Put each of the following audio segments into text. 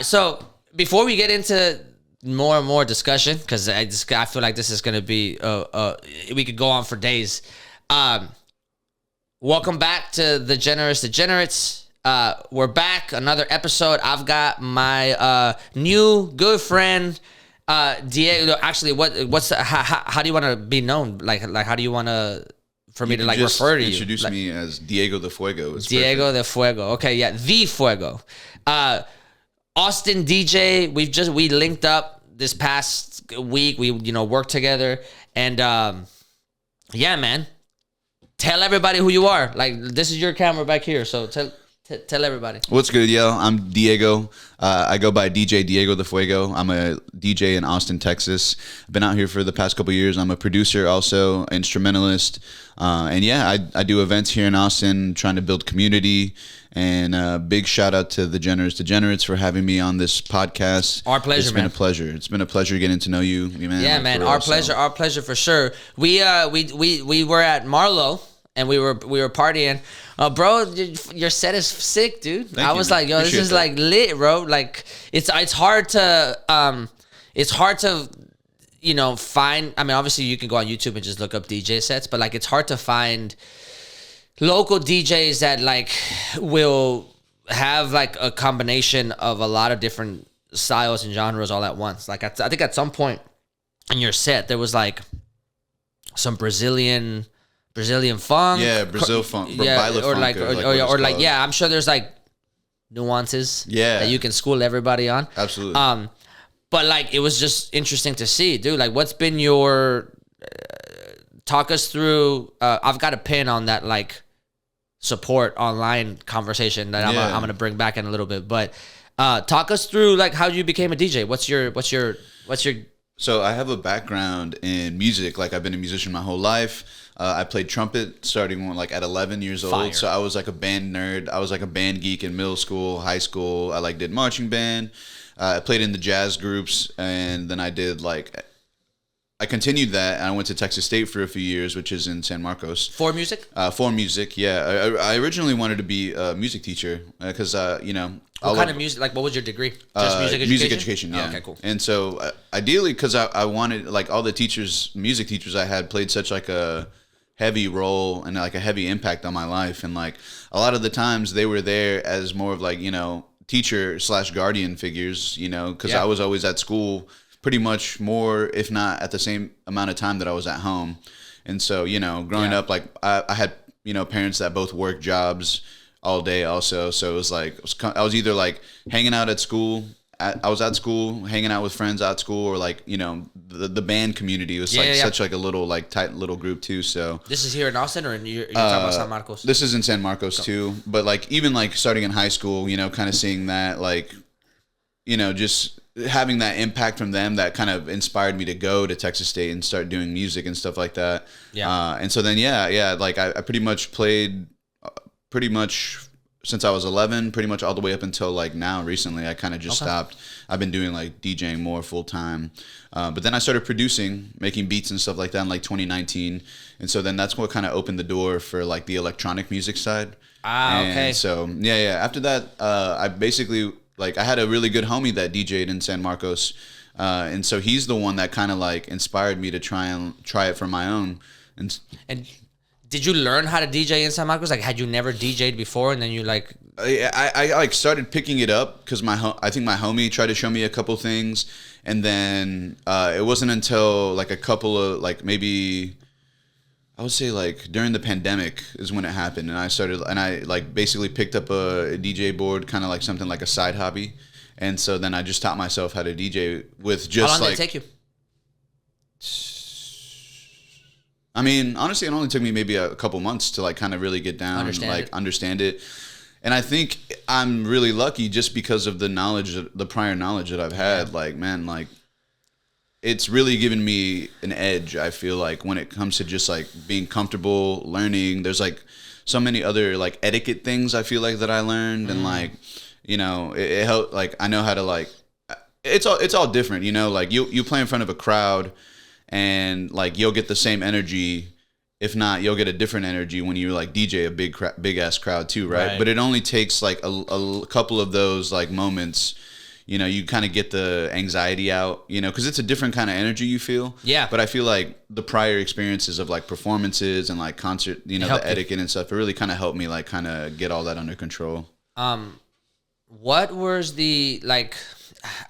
right, so before we get into more and more discussion, because I feel like this is gonna be we could go on for days. Welcome back to the Degenerates. We're back, another episode. I've got my new good friend Diego. Actually, how do you want to be known? Like how do you want to? For me to like refer to you. Introduce like, me as Diego the Fuego. Diego perfect. the Fuego. Okay, yeah, the Fuego. Austin DJ. We linked up this past week. We worked together, and yeah, man. Tell everybody who you are. Like, this is your camera back here, so tell everybody. What's good, yo? I'm Diego. I go by DJ Diego the Fuego. I'm a DJ in Austin, Texas. I've been out here for the past couple of years. I'm a producer, also instrumentalist, and yeah, I do events here in Austin, trying to build community. And big shout out to the Degenerates for having me on this podcast. Our pleasure, It's been a pleasure. It's been a pleasure getting to know you, man. Yeah, man. Our pleasure for sure. We were at Marlowe. And we were partying, bro. Your set is sick, dude. I was like, yo, this is like lit, bro. Like it's hard to find. I mean, obviously you can go on YouTube and just look up DJ sets, but like it's hard to find local DJs that like will have like a combination of a lot of different styles and genres all at once. Like I think at some point in your set there was like some Brazilian funk, Brazil funk, yeah, I'm sure there's like nuances, that you can school everybody on, absolutely. But like it was just interesting to see, dude. Like, what's been your talk us through? I've got a pin on that like support online conversation that I'm gonna bring back in a little bit, but talk us through like how you became a DJ. What's your So I have a background in music. Like I've been a musician my whole life. I played trumpet starting when like at 11 years old. Fire. So I was like a band nerd. I was like a band geek in middle school, high school. I like did marching band. I played in the jazz groups, and then I continued that, and I went to Texas State for a few years, which is in San Marcos. For music? For music, yeah. I originally wanted to be a music teacher because, What kind of music? Like, what was your degree? Just music education? Music education, yeah. Okay, cool. And so, ideally, because I wanted, like, all the music teachers I had played such, like, a heavy role and, like, a heavy impact on my life. And, like, a lot of the times they were there as more of, like, teacher/guardian figures, because I was always at school pretty much more, if not at the same amount of time that I was at home. And so, growing up, like, I had, parents that both worked jobs all day also. So it was like, I was either like hanging out at school, I was at school, hanging out with friends at school, or like, the band community was such like a little like tight little group too. So this is here in Austin, or you're talking about San Marcos? This is in San Marcos too. But like, even like starting in high school, kind of seeing that, like, just having that impact from them that kind of inspired me to go to Texas State and start doing music and stuff like that. Yeah. And so then, like I pretty much played pretty much since I was 11, pretty much all the way up until like now. Recently, I kind of just stopped. I've been doing like DJing more full time. But then I started producing, making beats and stuff like that in like 2019. And so then that's what kind of opened the door for like the electronic music side. Okay. So, after that, I basically, like, I had a really good homie that DJ'd in San Marcos. And so he's the one that kind of like inspired me to try it for my own. And did you learn how to DJ in San Marcos? Like, had you never DJ'd before, and then you like? I like started picking it up because I think my homie tried to show me a couple things, and then it wasn't until like a couple of like maybe I would say like during the pandemic is when it happened, and I like basically picked up a DJ board, kind of like something like a side hobby, and so then I just taught myself how to DJ with just. How long did it take you? I mean, honestly, it only took me maybe a couple months to like kind of really get down and understand it. And I think I'm really lucky just because of the prior knowledge that I've had. Yeah. Like, man, like it's really given me an edge. I feel like when it comes to just like being comfortable learning, there's like so many other like etiquette things I feel like that I learned, and like, it helped. Like, I know how to like, it's all different, like you play in front of a crowd. And like you'll get the same energy, if not, you'll get a different energy when you like DJ a big ass crowd too, right? But it only takes like a couple of those like moments, you know, you kind of get the anxiety out, you know, because it's a different kind of energy you feel. Yeah. But I feel like the prior experiences of like performances and like concert, you know, the etiquette and stuff, it really kind of helped me like kind of get all that under control. What was the like?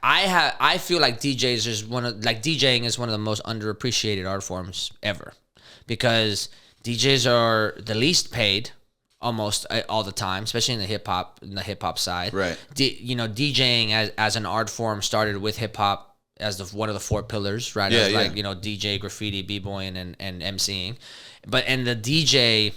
I feel like DJing is one of the most underappreciated art forms ever, because DJs are the least paid almost all the time, especially in the hip hop side. Right. You know, DJing as an art form started with hip hop as one of the four pillars, right? Yeah, as like, yeah. you know, DJ, graffiti, b-boying, and MCing. And the DJ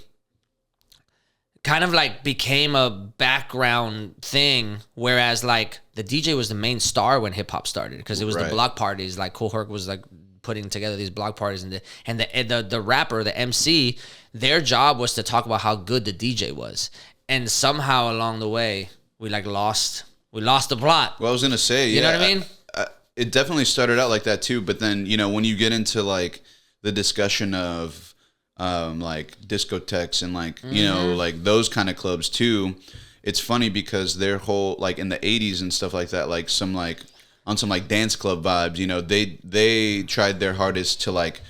kind of like became a background thing, whereas like the DJ was the main star when hip hop started, because it was the block parties. Like Kool Herc was like putting together these block parties, and the rapper, the MC, their job was to talk about how good the DJ was, and somehow along the way we lost the plot. Well, I was gonna say, you know what I mean? It definitely started out like that too, but then, you know, when you get into like the discussion of like discotheques and like, you know, like those kind of clubs too, it's funny because their whole, like in the 80s and stuff like that, like some like on some like dance club vibes, you know, they tried their hardest to like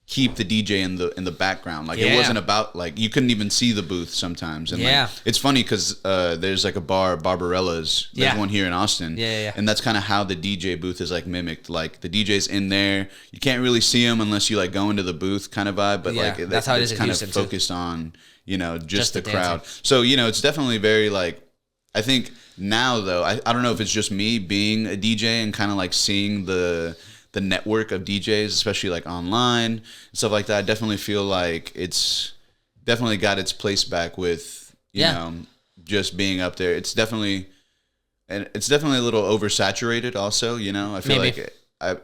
keep the DJ in the background. Like it wasn't about, like, you couldn't even see the booth sometimes. And like, it's funny because there's like a bar, Barbarella's, there's one here in Austin. And that's kind of how the DJ booth is like mimicked. Like the DJ's in there, you can't really see him unless you like go into the booth kind of vibe. But like that's how it is kind of focused on, you know, just the crowd. So, you know, it's definitely very like, I think now though, I don't know if it's just me being a DJ and kind of like seeing the network of DJs, especially like online and stuff like that. I definitely feel like it's definitely got its place back with, you know, just being up there. It's definitely a little oversaturated also, you know. I feel like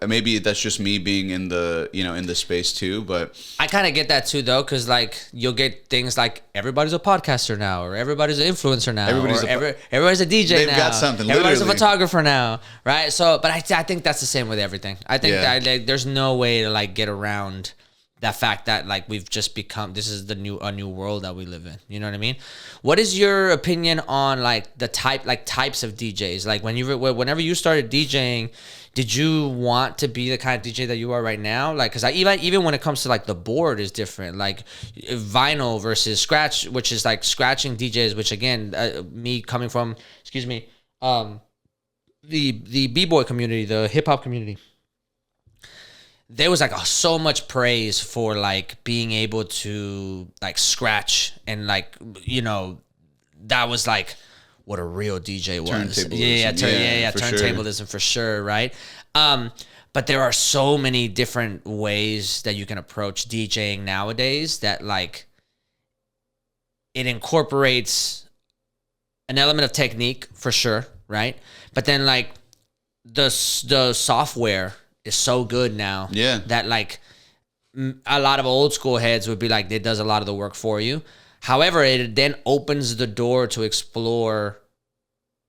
maybe that's just me being in the, you know, in the space too, but I kind of get that too though, because like you'll get things like everybody's a podcaster now, or everybody's an influencer now, everybody's a DJ they've now. Got something. Everybody's literally. a photographer now, right? So, but I think that's the same with everything. I think that like, there's no way to like get around that fact that like we've just become, this is a new world that we live in. You know what I mean? What is your opinion on like the types of DJs? Like whenever you started DJing, did you want to be the kind of DJ that you are right now? Like, because even when it comes to like the board is different, like vinyl versus scratch, which is like scratching DJs, which again, me coming from, the b-boy community, the hip hop community, there was like so much praise for like being able to like scratch, and like, you know, that was like what a real DJ was. Turntablism for sure, right? But there are so many different ways that you can approach DJing nowadays that like it incorporates an element of technique for sure, right? But then like the software is so good now that like a lot of old school heads would be like, it does a lot of the work for you. However, it then opens the door to explore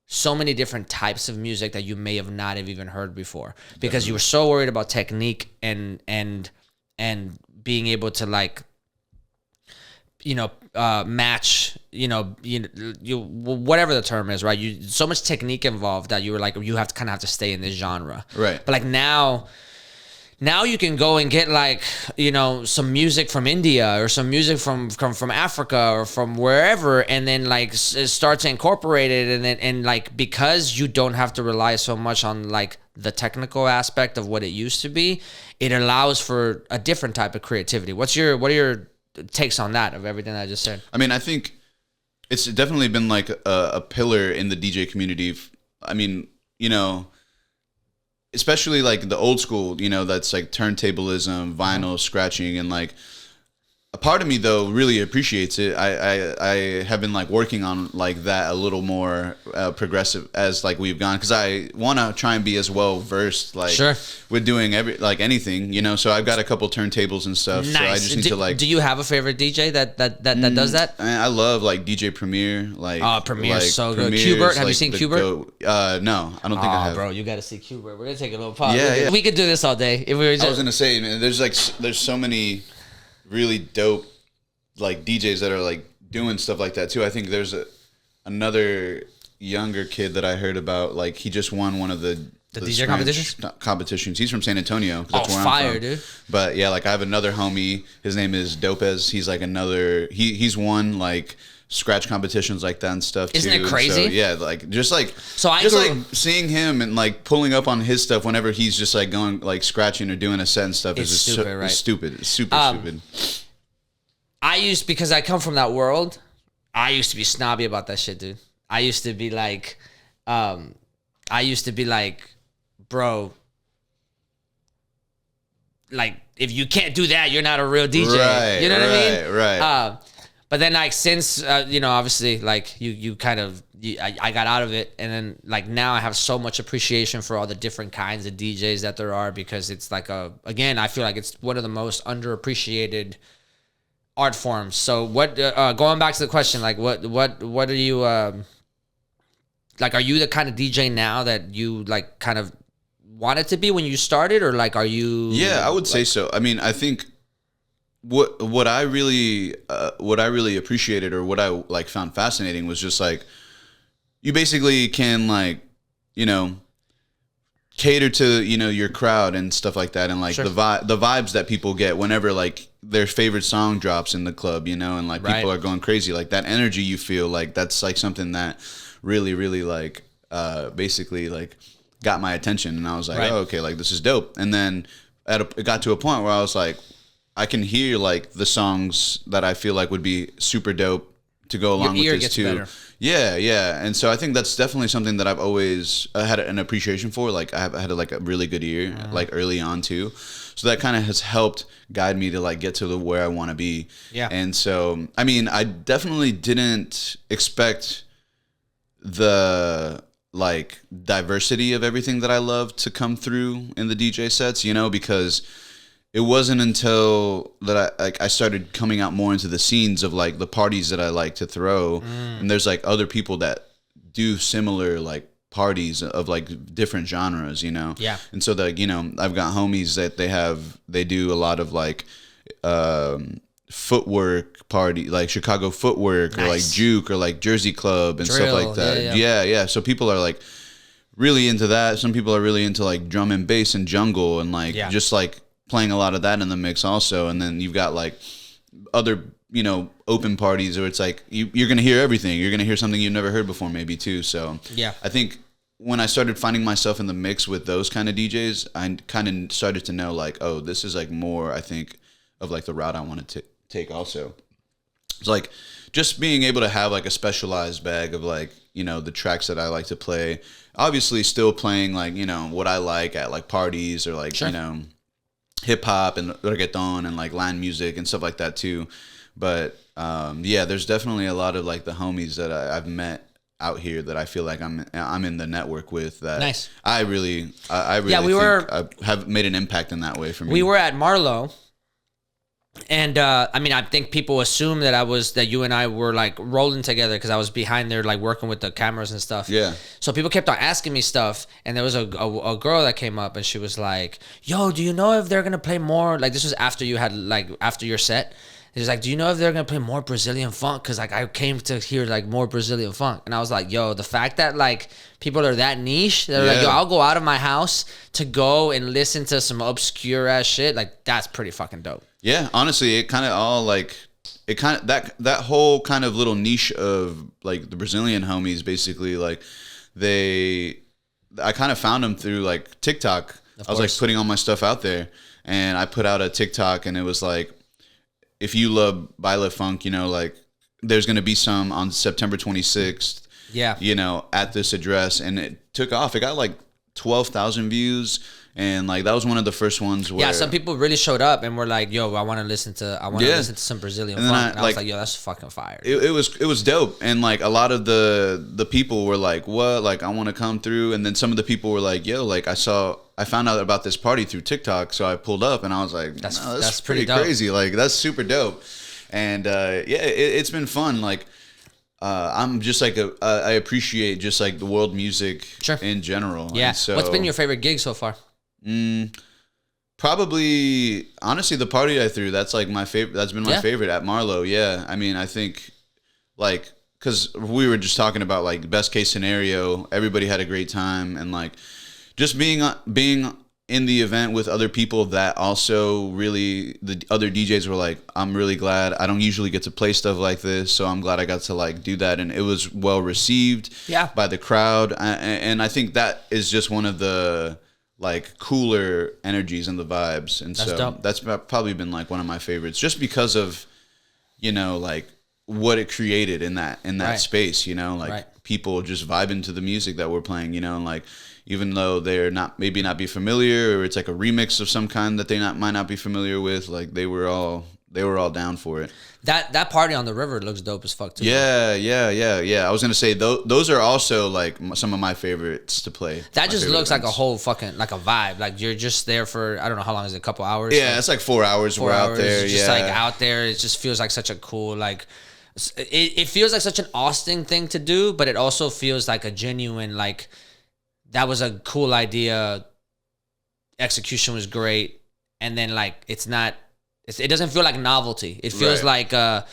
so many different types of music that you may have not have even heard before, because you were so worried about technique and being able to like, you know, match, you whatever the term is, right? You so much technique involved that you were like, you have to kind of have to stay in this genre, right? But like now you can go and get like, you know, some music from India or some music from Africa or from wherever, and then like start to incorporate it, and like, because you don't have to rely so much on like the technical aspect of what it used to be, it allows for a different type of creativity. What are your takes on that, of everything I just said? I mean, I think it's definitely been like a pillar in the DJ community. I mean, you know, especially like the old school, you know, that's like turntablism, vinyl, scratching, and like a part of me though really appreciates it. I have been like working on like that a little more progressive as like we've gone, because I want to try and be as well versed like with doing anything, you know. So I've got a couple turntables and stuff. Nice. So I just need to like. Do you have a favorite DJ that does that? I love like DJ Premier. Like Premier's like, so good. Qbert, have you seen Qbert? No, I don't think I have. Bro, you got to see Qbert. We're gonna take a little pause. Yeah. We could do this all day if we were. I was gonna say, man, there's so many really dope like DJs that are like doing stuff like that too. I think there's another younger kid that I heard about. Like he just won one of the DJ competitions. He's from San Antonio. Oh, fire, dude! But yeah, like I have another homie. His name is Dopez. He's like another. He's won like scratch competitions like that and stuff. Isn't too. it crazy? So, yeah, like just like seeing him and like pulling up on his stuff whenever he's just like going like scratching or doing a set and stuff is just stupid, right? It's stupid. It's super stupid. Because I come from that world. I used to be snobby about that shit, dude. I used to be like, bro, like if you can't do that, you're not a real DJ. Right, you know what I mean? Right. But then like since obviously like you kind of I got out of it, and then like now I have so much appreciation for all the different kinds of DJs that there are, because it's like I feel like it's one of the most underappreciated art forms. So what going back to the question, like what are you like, are you the kind of DJ now that you like kind of wanted to be when you started, or like are you? Yeah, I would say so. I mean, I think what I really appreciated, or what I like found fascinating, was just like you basically can like cater to your crowd and stuff like that, and like Sure. the vibes that people get whenever like their favorite song drops in the club, and like Right. people are going crazy, like that energy you feel, like that's like something that really like basically like got my attention, and I was like, Right. oh, okay, like this is dope. And then it got to a point where I was like, I can hear like the songs that I feel like would be super dope to go along Your ear with this gets too. better. Yeah. And so I think that's definitely something that I've always had an appreciation for. Like I had like a really good ear, like early on too. So that kind of has helped guide me to like get to where I want to be. Yeah. And so, I mean, I definitely didn't expect the like diversity of everything that I love to come through in the DJ sets, because it wasn't until that I started coming out more into the scenes of like the parties that I like to throw, and there's like other people that do similar like parties of like different genres, Yeah. And so like I've got homies that they do a lot of like footwork party, like Chicago footwork, Nice. or like juke, or like Jersey Club and Drill, stuff like that. yeah. So people are like really into that. Some people are really into like drum and bass and jungle, and like just like playing a lot of that in the mix also. And then you've got like other open parties where it's like you're gonna hear everything. You're gonna hear something you've never heard before maybe too. So Yeah. I think when I started finding myself in the mix with those kind of DJs, I kind of started to know like, oh, this is like more, I think, of like the route I want to take also. It's like just being able to have like a specialized bag of like the tracks that I like to play, obviously still playing like what I like at like parties, or like Sure. hip hop and reggaeton and like Latin music and stuff like that too. But there's definitely a lot of like the homies that I've met out here that I feel like I'm in the network with, that Nice. I really think I have made an impact in that way for me. We were at Marlowe, and I mean, I think people assume that you and I were like rolling together, because I was behind there like working with the cameras and stuff. Yeah. So people kept on asking me stuff, and there was a girl that came up, and she was like, "Yo, do you know if they're gonna play more?" Like this was after your set. He was like, "Do you know if they're gonna play more Brazilian funk? Because like I came to hear like more Brazilian funk." And I was like, "Yo, the fact that like people are that niche, they're like, yo, I'll go out of my house to go and listen to some obscure ass shit. Like that's pretty fucking dope." Yeah, honestly, it kind of all like it kind of that whole kind of little niche of like the Brazilian homies, basically like I kind of found them through like TikTok. I was like putting all my stuff out there, and I put out a TikTok, and it was like, if you love baile funk, like there's going to be some on September 26th, at this address. And it took off. It got like 12,000 views. And like, that was one of the first ones where some people really showed up and were like, yo, I want to listen to some Brazilian funk. And I was like, yo, that's fucking fire. It was dope. And like a lot of the people were like, what? Like, I want to come through. And then some of the people were like, yo, like I found out about this party through TikTok, so I pulled up, and I was like, that's pretty crazy. Like, that's super dope. And it's been fun. Like, I'm just like I appreciate just like the world music in general. Yeah. And so, what's been your favorite gig so far? Probably, honestly, the party I threw. That's like my favorite. That's been my favorite at Marlowe. Yeah. I mean, I think like because we were just talking about like best case scenario, everybody had a great time, and like just being in the event with other people that also really, the other DJs were like, I'm really glad I don't usually get to play stuff like this, so I'm glad I got to like do that, and it was well received by the crowd, and I think that is just one of the like cooler energies and the vibes, and that's so dope. That's probably been like one of my favorites, just because of, you know, like what it created in that space, you know, like people just vibing to the music that we're playing, you know, and like even though they're maybe not be familiar, or it's like a remix of some kind that they might not be familiar with, like they were all down for it. That party on the river looks dope as fuck too. Yeah. I was gonna say those are also like some of my favorites to play. That just looks like a whole fucking like a vibe. Like you're just there for, I don't know how long is it, a couple hours. Yeah, it's like 4 hours. We're out there. Just like out there. It just feels like such a cool like. It feels like such an Austin thing to do, but it also feels like a genuine like. That was a cool idea. Execution was great, and then like it doesn't feel like novelty. It feels like a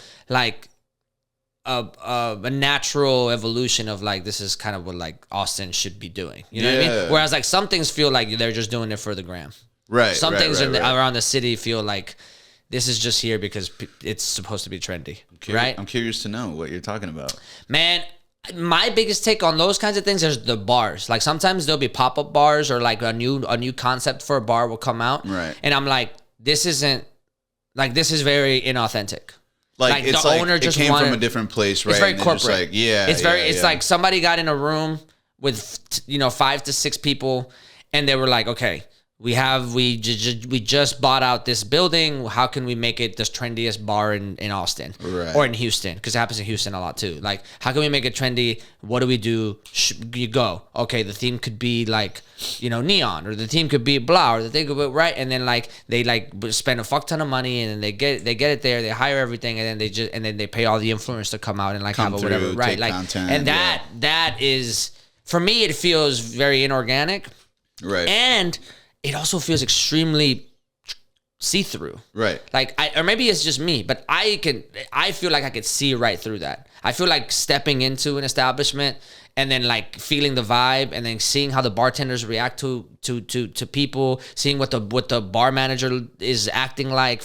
natural evolution of like, this is kind of what like Austin should be doing. You know what I mean? Whereas like some things feel like they're just doing it for the gram. Right. Some things around the city feel like this is just here because it's supposed to be trendy. Right. I'm curious to know what you're talking about, man. My biggest take on those kinds of things is the bars. Like sometimes there'll be pop-up bars, or like a new concept for a bar will come out. Right. And I'm like, this is very inauthentic. Like it's the owner just came from a different place, right? It's very corporate. It's like somebody got in a room with 5 to 6 people, and they were like, okay, we just bought out this building. How can we make it the trendiest bar in Austin or in Houston? Because it happens in Houston a lot too. Like, how can we make it trendy? What do we do? You go, okay, the theme could be like, neon, or the theme could be blah, or the thing could be right. And then like they like spend a fuck ton of money, and then they get it there. They hire everything, and then they pay all the influencers to come out and like have a whatever, right? Like content, and that is, for me, it feels very inorganic, right? And it also feels extremely see-through. Right. Like, or maybe it's just me, but I feel like I could see right through that. I feel like stepping into an establishment and then like feeling the vibe, and then seeing how the bartenders react to people, seeing what the bar manager is acting like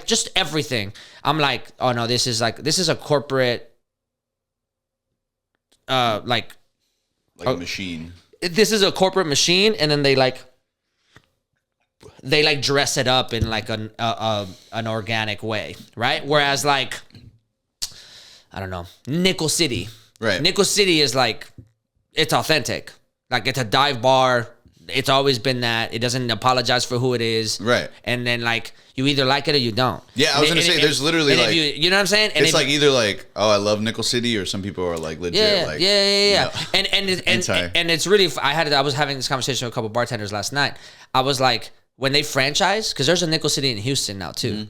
just everything. I'm like, oh no, this is a corporate like a machine. This is a corporate machine, and then they dress it up in like an organic way, right? Whereas like, I don't know, Nickel City. Right. Nickel City is like, it's authentic. Like, it's a dive bar. It's always been that. It doesn't apologize for who it is. Right. And then like, you either like it or you don't. Yeah, I was going to say, there's literally like, you know what I'm saying? And it's like either like, oh, I love Nickel City, or some people are like legit. Yeah. And it's really, I was having this conversation with a couple bartenders last night. I was like, when they franchise, because there's a Nickel City in Houston now too,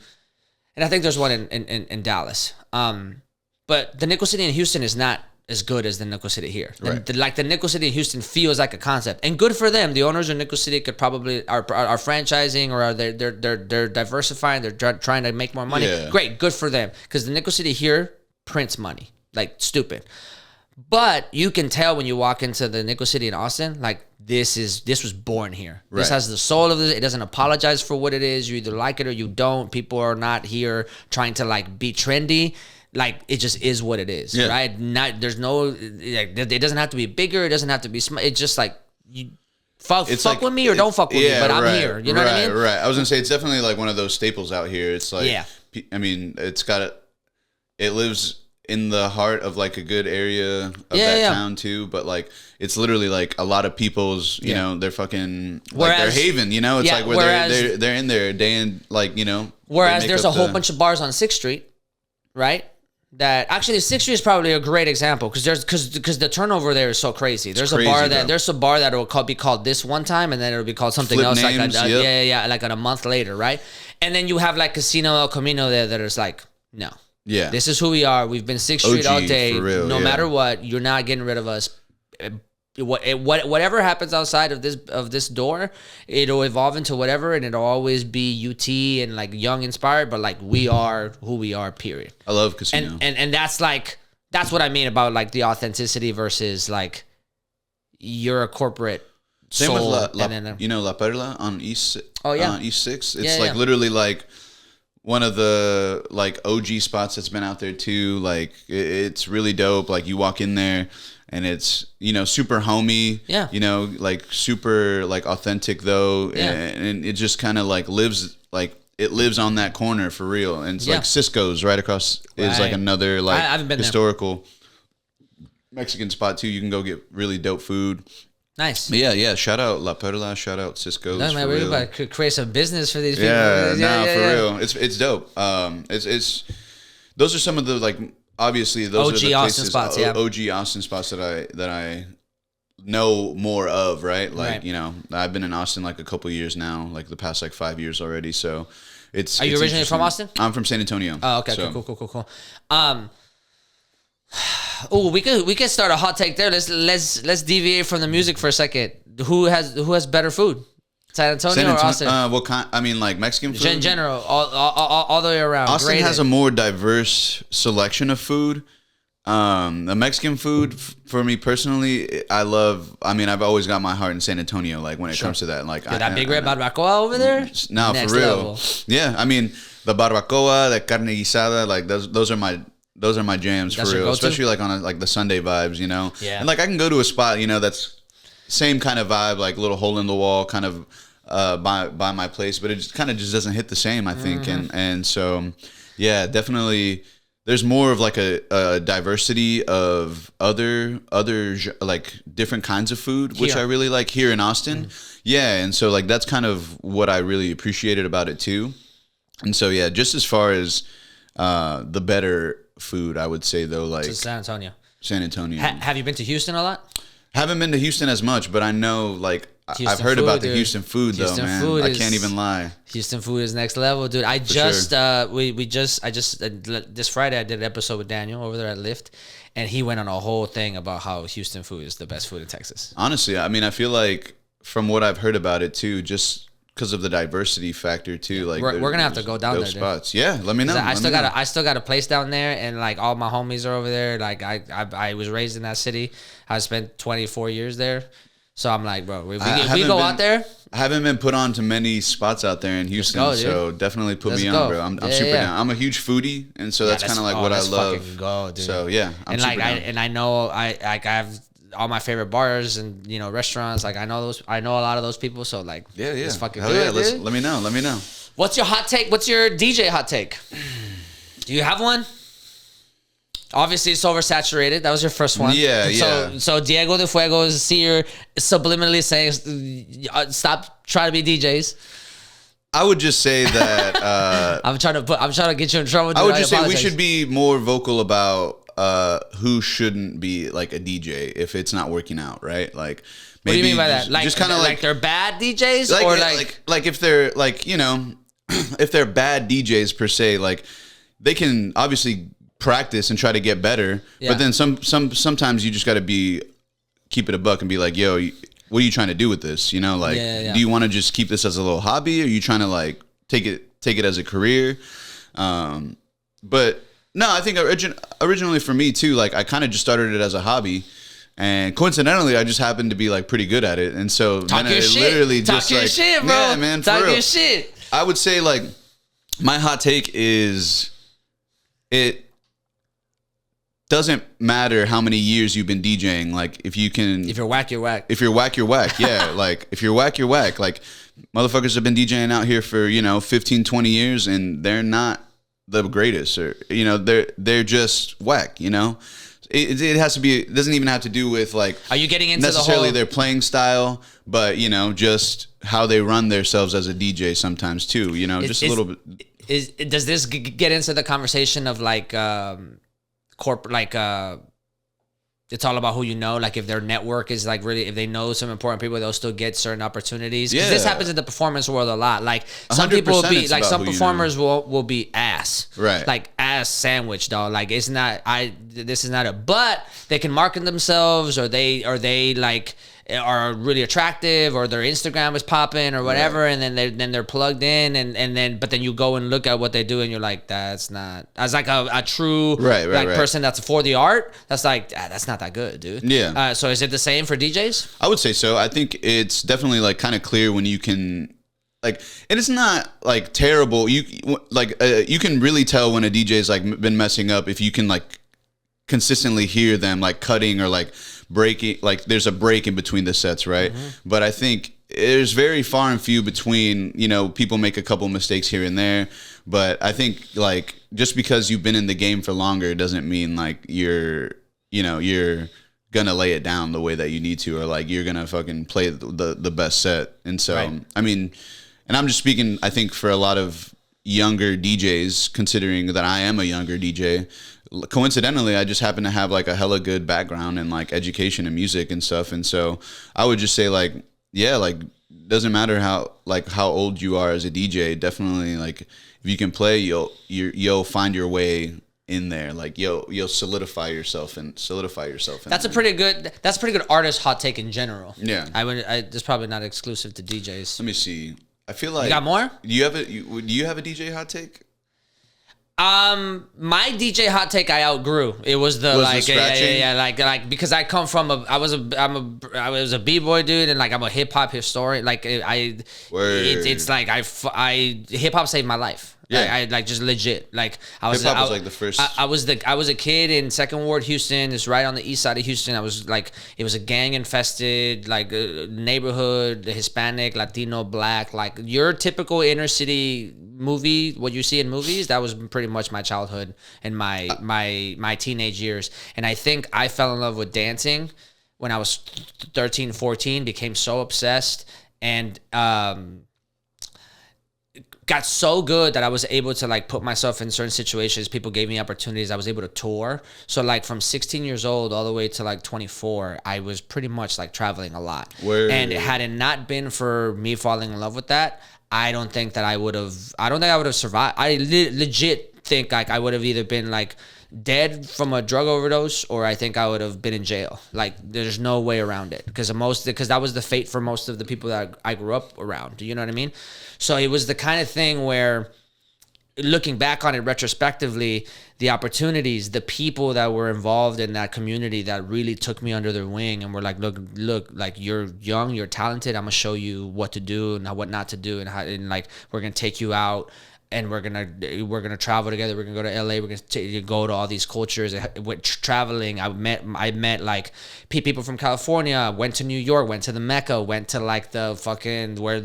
and I think there's one in Dallas. But the Nickel City in Houston is not as good as the Nickel City here. Right. The Nickel City in Houston feels like a concept, and good for them. The owners of Nickel City could probably are franchising, or they're diversifying. They're trying to make more money. Yeah. Great, good for them, because the Nickel City here prints money like stupid. But you can tell when you walk into the Nickel City in Austin, like this was born here. Right. This has the soul of it. It doesn't apologize for what it is. You either like it or you don't. People are not here trying to like be trendy. Like, it just is what it is, right? There's no, like, it doesn't have to be bigger. It doesn't have to be small. It's just like, you fuck with me or don't fuck with me, but I'm here. You know what I mean? Right. I was gonna say, it's definitely like one of those staples out here. It's like, I mean, it lives in the heart of like a good area of that town too, but like it's literally like a lot of people's, you know, they're fucking like their haven, you know. It's like where they're in there day in, like, you know. Whereas there's a whole bunch of bars on 6th Street, right? That actually 6th Street is probably a great example, because the turnover there is so crazy. There's a bar that will be called this one time, and then it'll be called something else names, like a month later, right? And then you have like Casino El Camino there that is like, no. Yeah. This is who we are. We've been 6th Street all day. For real, no matter what, you're not getting rid of us. Whatever happens outside of this door, it'll evolve into whatever, and it'll always be UT and like young inspired, but like we are who we are, period. I love Casino. And that's like That's what I mean about like the authenticity versus like you're a corporate Same soul. with And then, La Perla on East. Oh, yeah. On East 6. It's Yeah, like yeah. literally like one of the like OG spots that's been out there too. Like it's really dope. Like you walk in there and it's, you know, super homey. Yeah. You know, like super like authentic though. Yeah. And it just kind of like lives on that corner for real. And it's Yeah. like Cisco's right across is Right. like another like I haven't been there. historical Mexican spot too. You can go get really dope food. nice. But yeah. Shout out La Perla. Shout out Cisco's. No, man, for we're real. about to create some business for these people. Yeah, for yeah. real. It's dope. It's those are some of the like obviously those OG are the Austin places, spots, yeah. OG Austin spots that I know more of, right? Like, Right. you know, I've been in Austin like a couple years now, like the past like 5 years already. So it's Are you it's originally from interesting. Austin? I'm from San Antonio. Oh, okay, So- cool. Oh, we could start a hot take there. Let's deviate from the music for a second. Who has better food, San Antonio or Austin? What kind? I mean, like Mexican food. In general, all the way around. Austin Grade has it. a more diverse selection of food. The Mexican food for me personally, I love. I mean, I've always got my heart in San Antonio. Like when it comes to that, like Dude, that big red barbacoa over there. No, Next for real. level. Yeah, I mean the barbacoa, the carne guisada, like those are my jams That's for your real. go-to? Especially like on like the Sunday vibes, you know. Yeah. And like I can go to a spot, you know, that's same kind of vibe, like little hole in the wall kind of by my place, but it just kind of just doesn't hit the same, I think. Mm-hmm. And so yeah, definitely. There's more of like a diversity of other like different kinds of food, which Here. I really like here in Austin. Yeah, and so like that's kind of what I really appreciated about it too. And so yeah, just as far as the better food, I would say though, like To San Antonio. San Antonio. Have you been to Houston a lot? Haven't been to Houston as much, but I know like I've Houston heard food, about the dude. Houston food Houston though, man. food I is- can't even lie. Houston food is next level, dude. I just this Friday I did an episode with Daniel over there at Lyft, and he went on a whole thing about how Houston food is the best food in Texas. Honestly, I mean, I feel like from what I've heard about it too, just because of the diversity factor too, like We're gonna have to go down dope there, dude. spots. Yeah, let me know. I let still me know. got a place down there, and like all my homies are over there. Like I was raised in that city. I spent 24 years there, so I'm like, bro, if we haven't go been- out there. I haven't been put on to many spots out there in Houston, go, dude. so definitely put Let's me go. on, bro. I'm Yeah, super yeah. down. I'm a huge foodie, and so that's kind of like what I let's love. fucking go, dude. So yeah, I'm and super like down. I know I have all my favorite bars and restaurants. Like I know a lot of those people. So like yeah. let's fucking Hell do yeah, it, dude. let me know. Let me know. What's your hot take? What's your DJ hot take? Do you have one? Obviously, it's oversaturated. That was your first one. Yeah. So Diego de Fuego is here subliminally saying, "Stop trying to be DJs." I would just say that I'm trying to get you in trouble. I dude. would just say we apologize. should be more vocal about who shouldn't be like a DJ if it's not working out, right? Like, What do you maybe mean by just, that? Like, just kind of like they're bad DJs, like, or like if they're like, you know, if they're bad DJs per se, like they can obviously practice and try to get better, Yeah. but then sometimes you just got to keep it a buck and be like, yo, what are you trying to do with this? You know, like, Yeah. do you want to just keep this as a little hobby, or are you trying to like take it as a career? But no, I think originally for me too, like I kind of just started it as a hobby. And coincidentally, I just happened to be like pretty good at it, and so talk then your it shit. literally Talk just your like, shit, bro. yeah, man, for Talk real. your shit. I would say like my hot take is it doesn't matter how many years you've been DJing. Like if If you're whack, you're whack. if you're whack, you're whack. Yeah, like if you're whack, you're whack. Like motherfuckers have been DJing out here for 15, 20 years, and they're not the greatest, or they're just whack. It has to be. It doesn't even have to do with like. Are you getting into necessarily the whole? their playing style, but just how they run themselves as a DJ sometimes too. Just a little bit. Does this get into the conversation of like corporate, like it's all about who you know? Like if their network is like really, if they know some important people, they'll still get certain opportunities. 'Cause this Yeah. happens in the performance world a lot. Like some people will 100% be it's like about some who you performers will be ass, Right. Like ass sandwich, dog. Like it's not. This is not a. But they can market themselves, or they like. are really attractive, or their Instagram is popping or whatever, and then they're plugged in, but then you go and look at what they do and you're like, that's not, as like a true person that's for the art, that's like, that's not that good, dude. Yeah. So is it the same for DJs? I would say so. I think it's definitely like kind of clear when you can, like, and it's not like terrible. You can really tell when a DJ's like been messing up if you can like consistently hear them like cutting or like breaking, like there's a break in between the sets, right? But I think there's very far and few between, you know, people make a couple mistakes here and there, but I think like just because you've been in the game for longer doesn't mean like you're gonna lay it down the way that you need to, or like you're gonna fucking play the best set. And so I mean, and I'm just speaking, I think, for a lot of younger DJs, considering that I am a younger DJ. Coincidentally, I just happen to have like a hella good background in like education and music and stuff, and so I would just say like, yeah, like doesn't matter how old you are as a DJ. Definitely, like if you can play, you'll find your way in there. Like you'll solidify yourself. That's a pretty good artist hot take in general. Yeah, that's probably not exclusive to DJs. Let me see. I feel like you got more. Do you have a DJ hot take? My DJ hot take I outgrew. It was like because I come from I was a b-boy dude, and like I'm a hip hop historian. Like it's like hip hop saved my life. Yeah, I like just legit. Like I was like the first. I was a kid in Second Ward, Houston. It's right on the east side of Houston. I was like, it was a gang infested like neighborhood, Hispanic, Latino, Black, like your typical inner city movie. What you see in movies. That was pretty much my childhood and my teenage years. And I think I fell in love with dancing when I was 13, 14. Became so obsessed and got so good that I was able to like put myself in certain situations. People gave me opportunities. I was able to tour. So like from 16 years old all the way to like 24, I was pretty much like traveling a lot. And had it not been for me falling in love with that, I don't think I would have survived. I legit think like I would have either been like dead from a drug overdose, or I think I would have been in jail. Like there's no way around it, because that was the fate for most of the people that I grew up around. Do you know what I mean? So it was the kind of thing where, looking back on it retrospectively, the opportunities, the people that were involved in that community that really took me under their wing and were like, look, like you're young, you're talented. I'm gonna show you what to do and what not to do, and like we're gonna take you out. And we're gonna travel together. We're gonna go to LA. We're gonna go to all these cultures. With traveling, I met like people from California. Went to New York. Went to the Mecca. Went to like the fucking where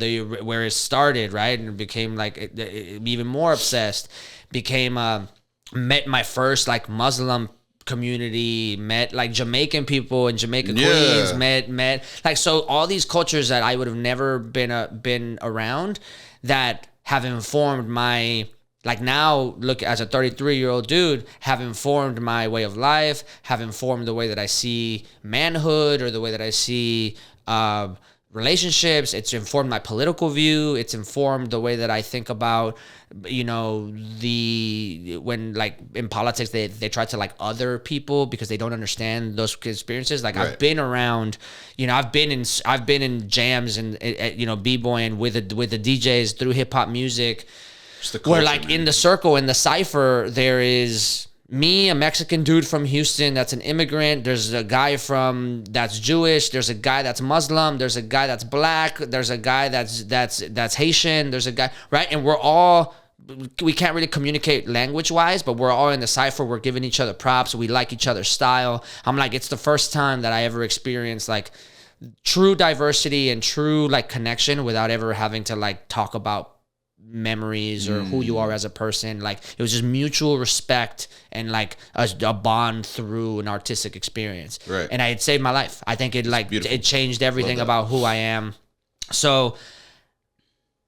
it started, right? And became like even more obsessed. Met my first like Muslim community. Met like Jamaican people in Jamaica, Queens. Met like, so all these cultures that I would have never been around, that have informed my, like now look, as a 33-year-old dude, have informed my way of life, have informed the way that I see manhood, or the way that I see relationships. It's informed my political view. It's informed the way that I think about, you know, when like in politics they try to like other people because they don't understand those experiences. Like I've been around, you know, I've been in jams and you know, b-boying with the DJs through hip hop music, where like in the circle, in the cypher, there is me, a Mexican dude from Houston that's an immigrant. There's a guy that's Jewish. There's a guy that's Muslim. There's a guy that's Black. There's a guy that's Haitian. There's a guy, right? And we can't really communicate language-wise, but we're all in the cypher. We're giving each other props. We like each other's style. I'm like, it's the first time that I ever experienced like true diversity and true like connection without ever having to like talk about memories or who you are as a person. Like it was just mutual respect and like a bond through an artistic experience. Right. And it saved my life. I think it changed everything about who I am. So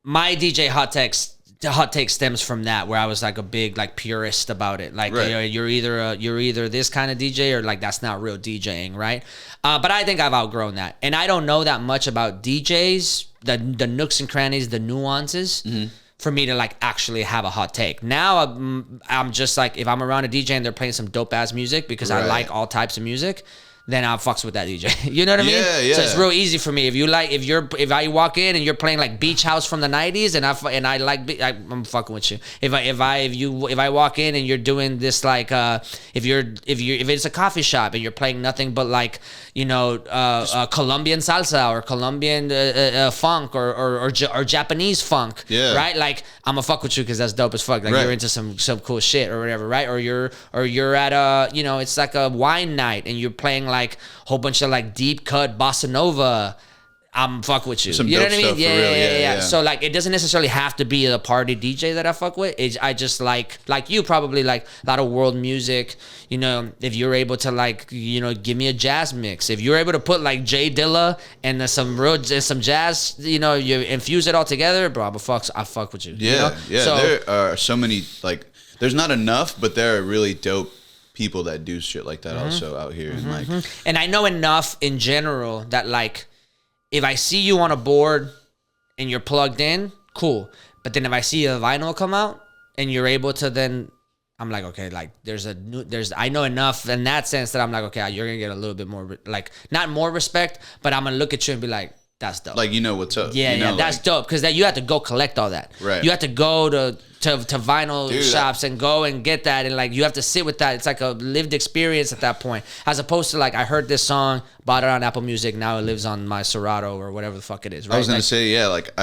my DJ hot take stems from that, where I was like a big like purist about it. Like, you know, you're either this kind of DJ or like that's not real DJing, right? But I think I've outgrown that, and I don't know that much about DJs, the nooks and crannies, the nuances. For me to like actually have a hot take. Now I'm just like, if I'm around a DJ and they're playing some dope ass music, because I like all types of music, then I'll fucks with that DJ. You know what I mean? Yeah, yeah. So it's real easy for me. If I walk in and you're playing like Beach House from the '90s, and I like, I'm fucking with you. If I walk in and you're doing this like if it's a coffee shop and you're playing nothing but like Colombian salsa or Colombian funk or Japanese funk, Yeah. right? Like I'm gonna fuck with you because that's dope as fuck. Like Right. you're into some cool shit or whatever, right? Or you're at it's like a wine night and you're playing like a whole bunch of like deep cut bossa nova. I'm fuck with you. Some You know dope what I mean? stuff for real. Yeah. So like it doesn't necessarily have to be a party DJ that I fuck with. I just like you probably like a lot of world music. If you're able to like give me a jazz mix. If you're able to put like Jay Dilla and some jazz, you infuse it all together, bro. I fuck with you. Yeah, yeah. So, there are so many like. There's not enough, but there are really dope people that do shit like that also out here, and like. And I know enough in general that like, if I see you on a board and you're plugged in, cool. But then if I see a vinyl come out and you're able to then, I'm like, okay, like I know enough in that sense that I'm like, okay, you're gonna get a little bit more, like not more respect, but I'm gonna look at you and be like, that's dope. Like what's up. Yeah, that's dope because you have to go collect all that. Right. You have to go to vinyl shops and go and get that, and like you have to sit with that. It's like a lived experience at that point, as opposed to like I heard this song, bought it on Apple Music, now it lives on my Serato or whatever the fuck it is. Right? I was gonna say, yeah, like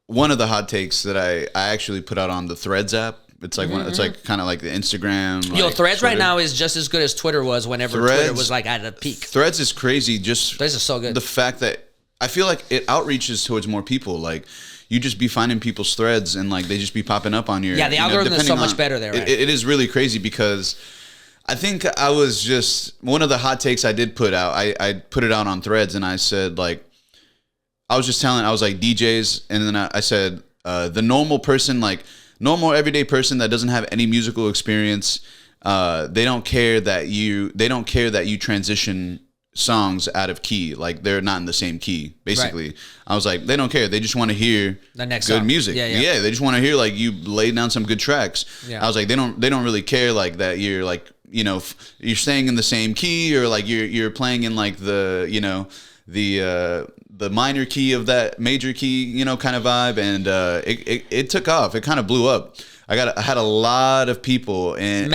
one of the hot takes that I actually put out on the Threads app. It's like it's like kind of like the Instagram. Yo, Threads Twitter. right now is just as good as Twitter was whenever Twitter was like at a peak. Threads is crazy. Just Threads is so good. The fact that I feel like it outreaches towards more people. Like you just be finding people's threads and like they just be popping up on your. Yeah, the algorithm is so much better there. Right? It is really crazy because I think I was just one of the hot takes I did put out. I put it out on Threads and I said like I was like DJs, and then I said the normal person, like normal everyday person that doesn't have any musical experience, they don't care that you transition songs out of key, like they're not in the same key basically. Right. I was like, they don't care, they just want to hear the next good song. Music. Yeah, they just want to hear like you laid down some good tracks. I was like, they don't really care like that you're like you're staying in the same key, or like you're playing in like the the minor key of that major key, kind of vibe. And it took off. It kind of blew up. I had a lot of people and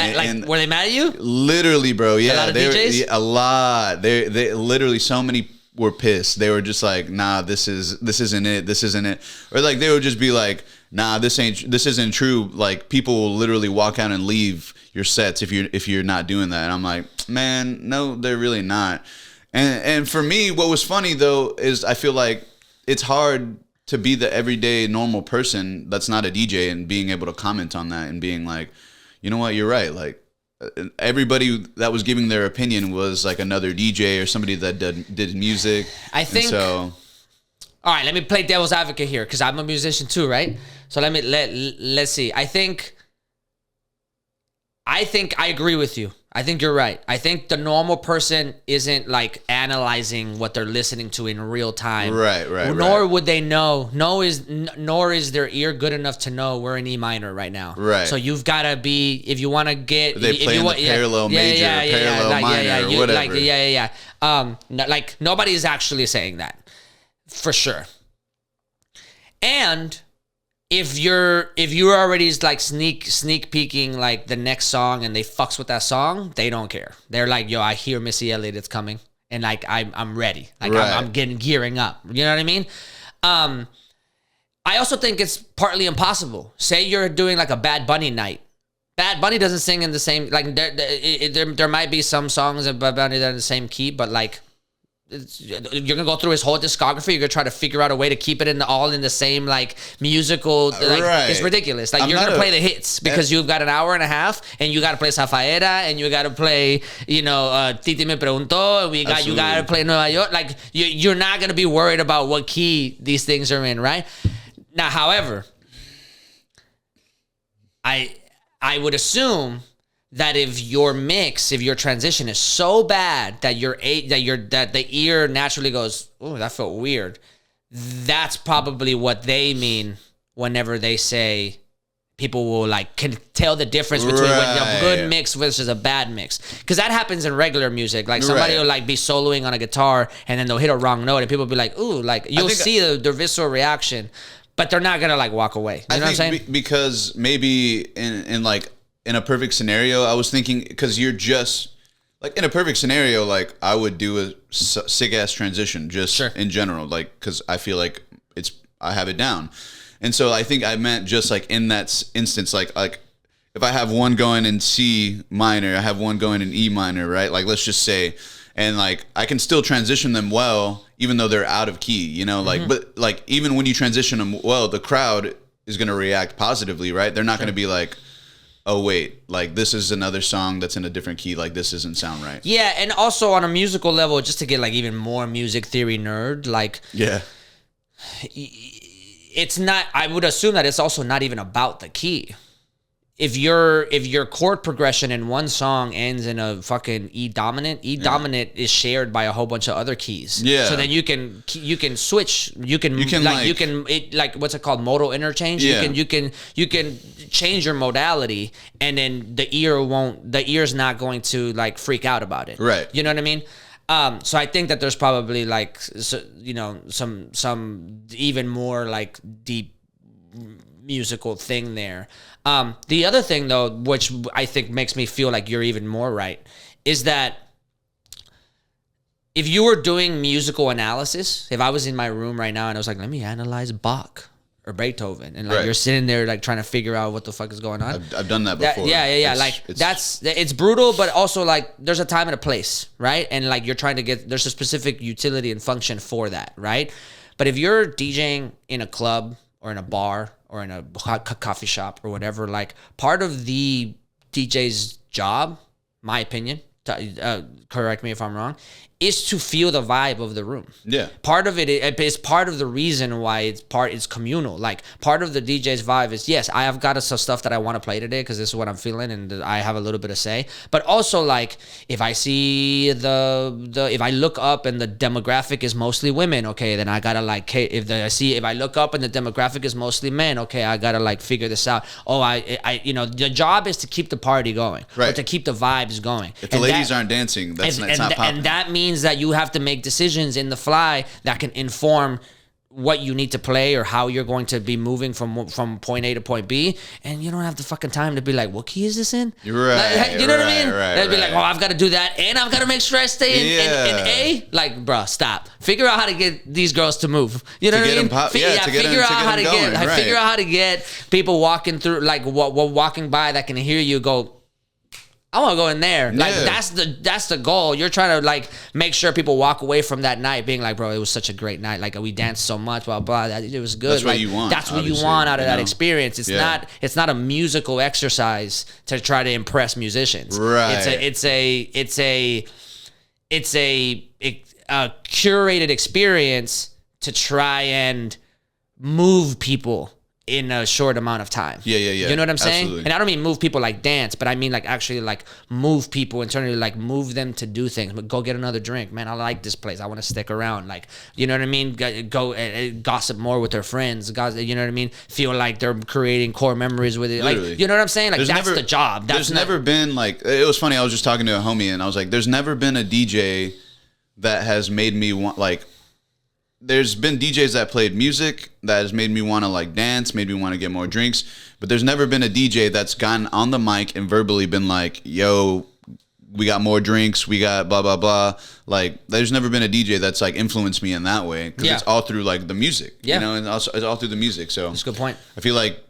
were they mad at you? Literally, bro. Yeah, a lot of DJs? a lot. They literally, so many were pissed. They were just like, nah, this isn't it. Or like they would just be like, nah, this isn't true. Like people will literally walk out and leave your sets if you're not doing that. And I'm like, man, no, they're really not. And for me, what was funny though is I feel like it's hard to be the everyday normal person that's not a DJ and being able to comment on that and being like, you know what, you're right. Like everybody that was giving their opinion was like another DJ or somebody that did music. I think so. All right, let me play devil's advocate here because I'm a musician too, right? So let's see. I think I agree with you. I think you're right. I think the normal person isn't like analyzing what they're listening to in real time. Right. Nor would they know. Nor is their ear good enough to know we're in E minor right now. Right. So you've got to be, if you want to get, they play in the parallel major, parallel minor, or whatever. Like nobody's actually saying that for sure. And if you're already like sneak peeking like the next song and they fucks with that song, they don't care. They're like, yo, I hear Missy Elliott is coming, and like I'm ready. Like right. I'm gearing up. You know what I mean? I also think it's partly impossible. Say you're doing like a Bad Bunny night. Bad Bunny doesn't sing in the same, like there might be some songs of Bad Bunny that are in the same key, but like you're gonna go through his whole discography. You're gonna try to figure out a way to keep it all in the same like musical. Like, right. It's ridiculous. Like you're gonna play the hits because you've got an hour and a half, and you gotta play Zafaera, and you gotta play Titi Me Preguntó, and you gotta play Nueva York. Like you're not gonna be worried about what key these things are in, right? Now, however, I would assume that if your transition is so bad that that the ear naturally goes, "Oh, that felt weird," that's probably what they mean whenever they say people will like can tell the difference between a good mix versus a bad mix, because that happens in regular music. Like somebody will like be soloing on a guitar and then they'll hit a wrong note and people will be like, ooh, like you'll see the visceral reaction, but they're not gonna like walk away. You know what I'm saying? Because maybe in a perfect scenario, I was thinking, because you're just like in a perfect scenario, like I would do a sick ass transition just in general, like because I feel like I have it down. And so I think I meant just like in that instance, like if I have one going in C minor, I have one going in E minor, right? Like let's just say, and like I can still transition them well, even though they're out of key, you know, like, but like even when you transition them well, the crowd is going to react positively, right? They're not going to be like, oh wait, like this is another song that's in a different key, like this doesn't sound right. Yeah, and also on a musical level, just to get like even more music theory nerd, like it's not, I would assume that it's also not even about the key. If your chord progression in one song ends in a fucking E dominant is shared by a whole bunch of other keys. Yeah. So then you can switch. You can what's it called? Modal interchange. Yeah. You can change your modality, and then the ear's not going to like freak out about it. Right. You know what I mean? So I think that there's probably like, you know, some even more like deep musical thing there. The other thing though, which I think makes me feel like you're even more right, is that if you were doing musical analysis, if I was in my room right now and I was like, let me analyze Bach or Beethoven, and like you're sitting there like trying to figure out what the fuck is going on. I've done that before. It's brutal, but also like there's a time and a place, right? And like you're trying to there's a specific utility and function for that, right? But if you're DJing in a club or in a bar or in a coffee shop or whatever, like part of the DJ's job, my opinion, correct me if I'm wrong, is to feel the vibe of the room. Yeah. Part of it is part of the reason why it's communal. Like part of the DJ's vibe is, yes, I have got some stuff that I want to play today because this is what I'm feeling and I have a little bit of say. But also like if I see if I look up and the demographic is mostly women, okay, then I gotta like, if I look up and the demographic is mostly men, okay, I gotta like figure this out. Oh, I you know, the job is to keep the party going, right? Or to keep the vibes going. If the ladies aren't dancing, that's not popping. And that means that you have to make decisions in the fly that can inform what you need to play or how you're going to be moving from point A to point B, and you don't have the fucking time to be like, what key is this in? Right. Like, you know what I mean? They'd be like, oh, I've got to do that, and I've got to make sure I stay in A. Like, bro, stop. Figure out how to get these girls to move. You know what I mean? Figure out how to get people walking through, like walking by that can hear you go, I want to go in there. Like that's the goal. You're trying to like make sure people walk away from that night being like, bro, it was such a great night. Like we danced so much, blah blah. It was good. That's what you want. That's what you want out of that experience. It's not a musical exercise to try to impress musicians. Right. It's a curated experience to try and move people in a short amount of time. Yeah. You know what I'm saying? Absolutely. And I don't mean move people like dance, but I mean like actually like move people internally, like move them to do things. But go get another drink, man. I like this place. I want to stick around. Like, you know what I mean? Go gossip more with their friends. You know what I mean? Feel like they're creating core memories with it. Literally. Like, you know what I'm saying? Like that's the job. There's never been like, it was funny. I was just talking to a homie and I was like, there's never been a DJ that has made me want like. There's been DJs that played music that has made me want to like dance, made me want to get more drinks, but there's never been a DJ that's gotten on the mic and verbally been like, yo, we got more drinks, we got blah, blah, blah. Like, there's never been a DJ that's like influenced me in that way because it's all through like the music, you know, and also it's all through the music. So that's a good point. I feel like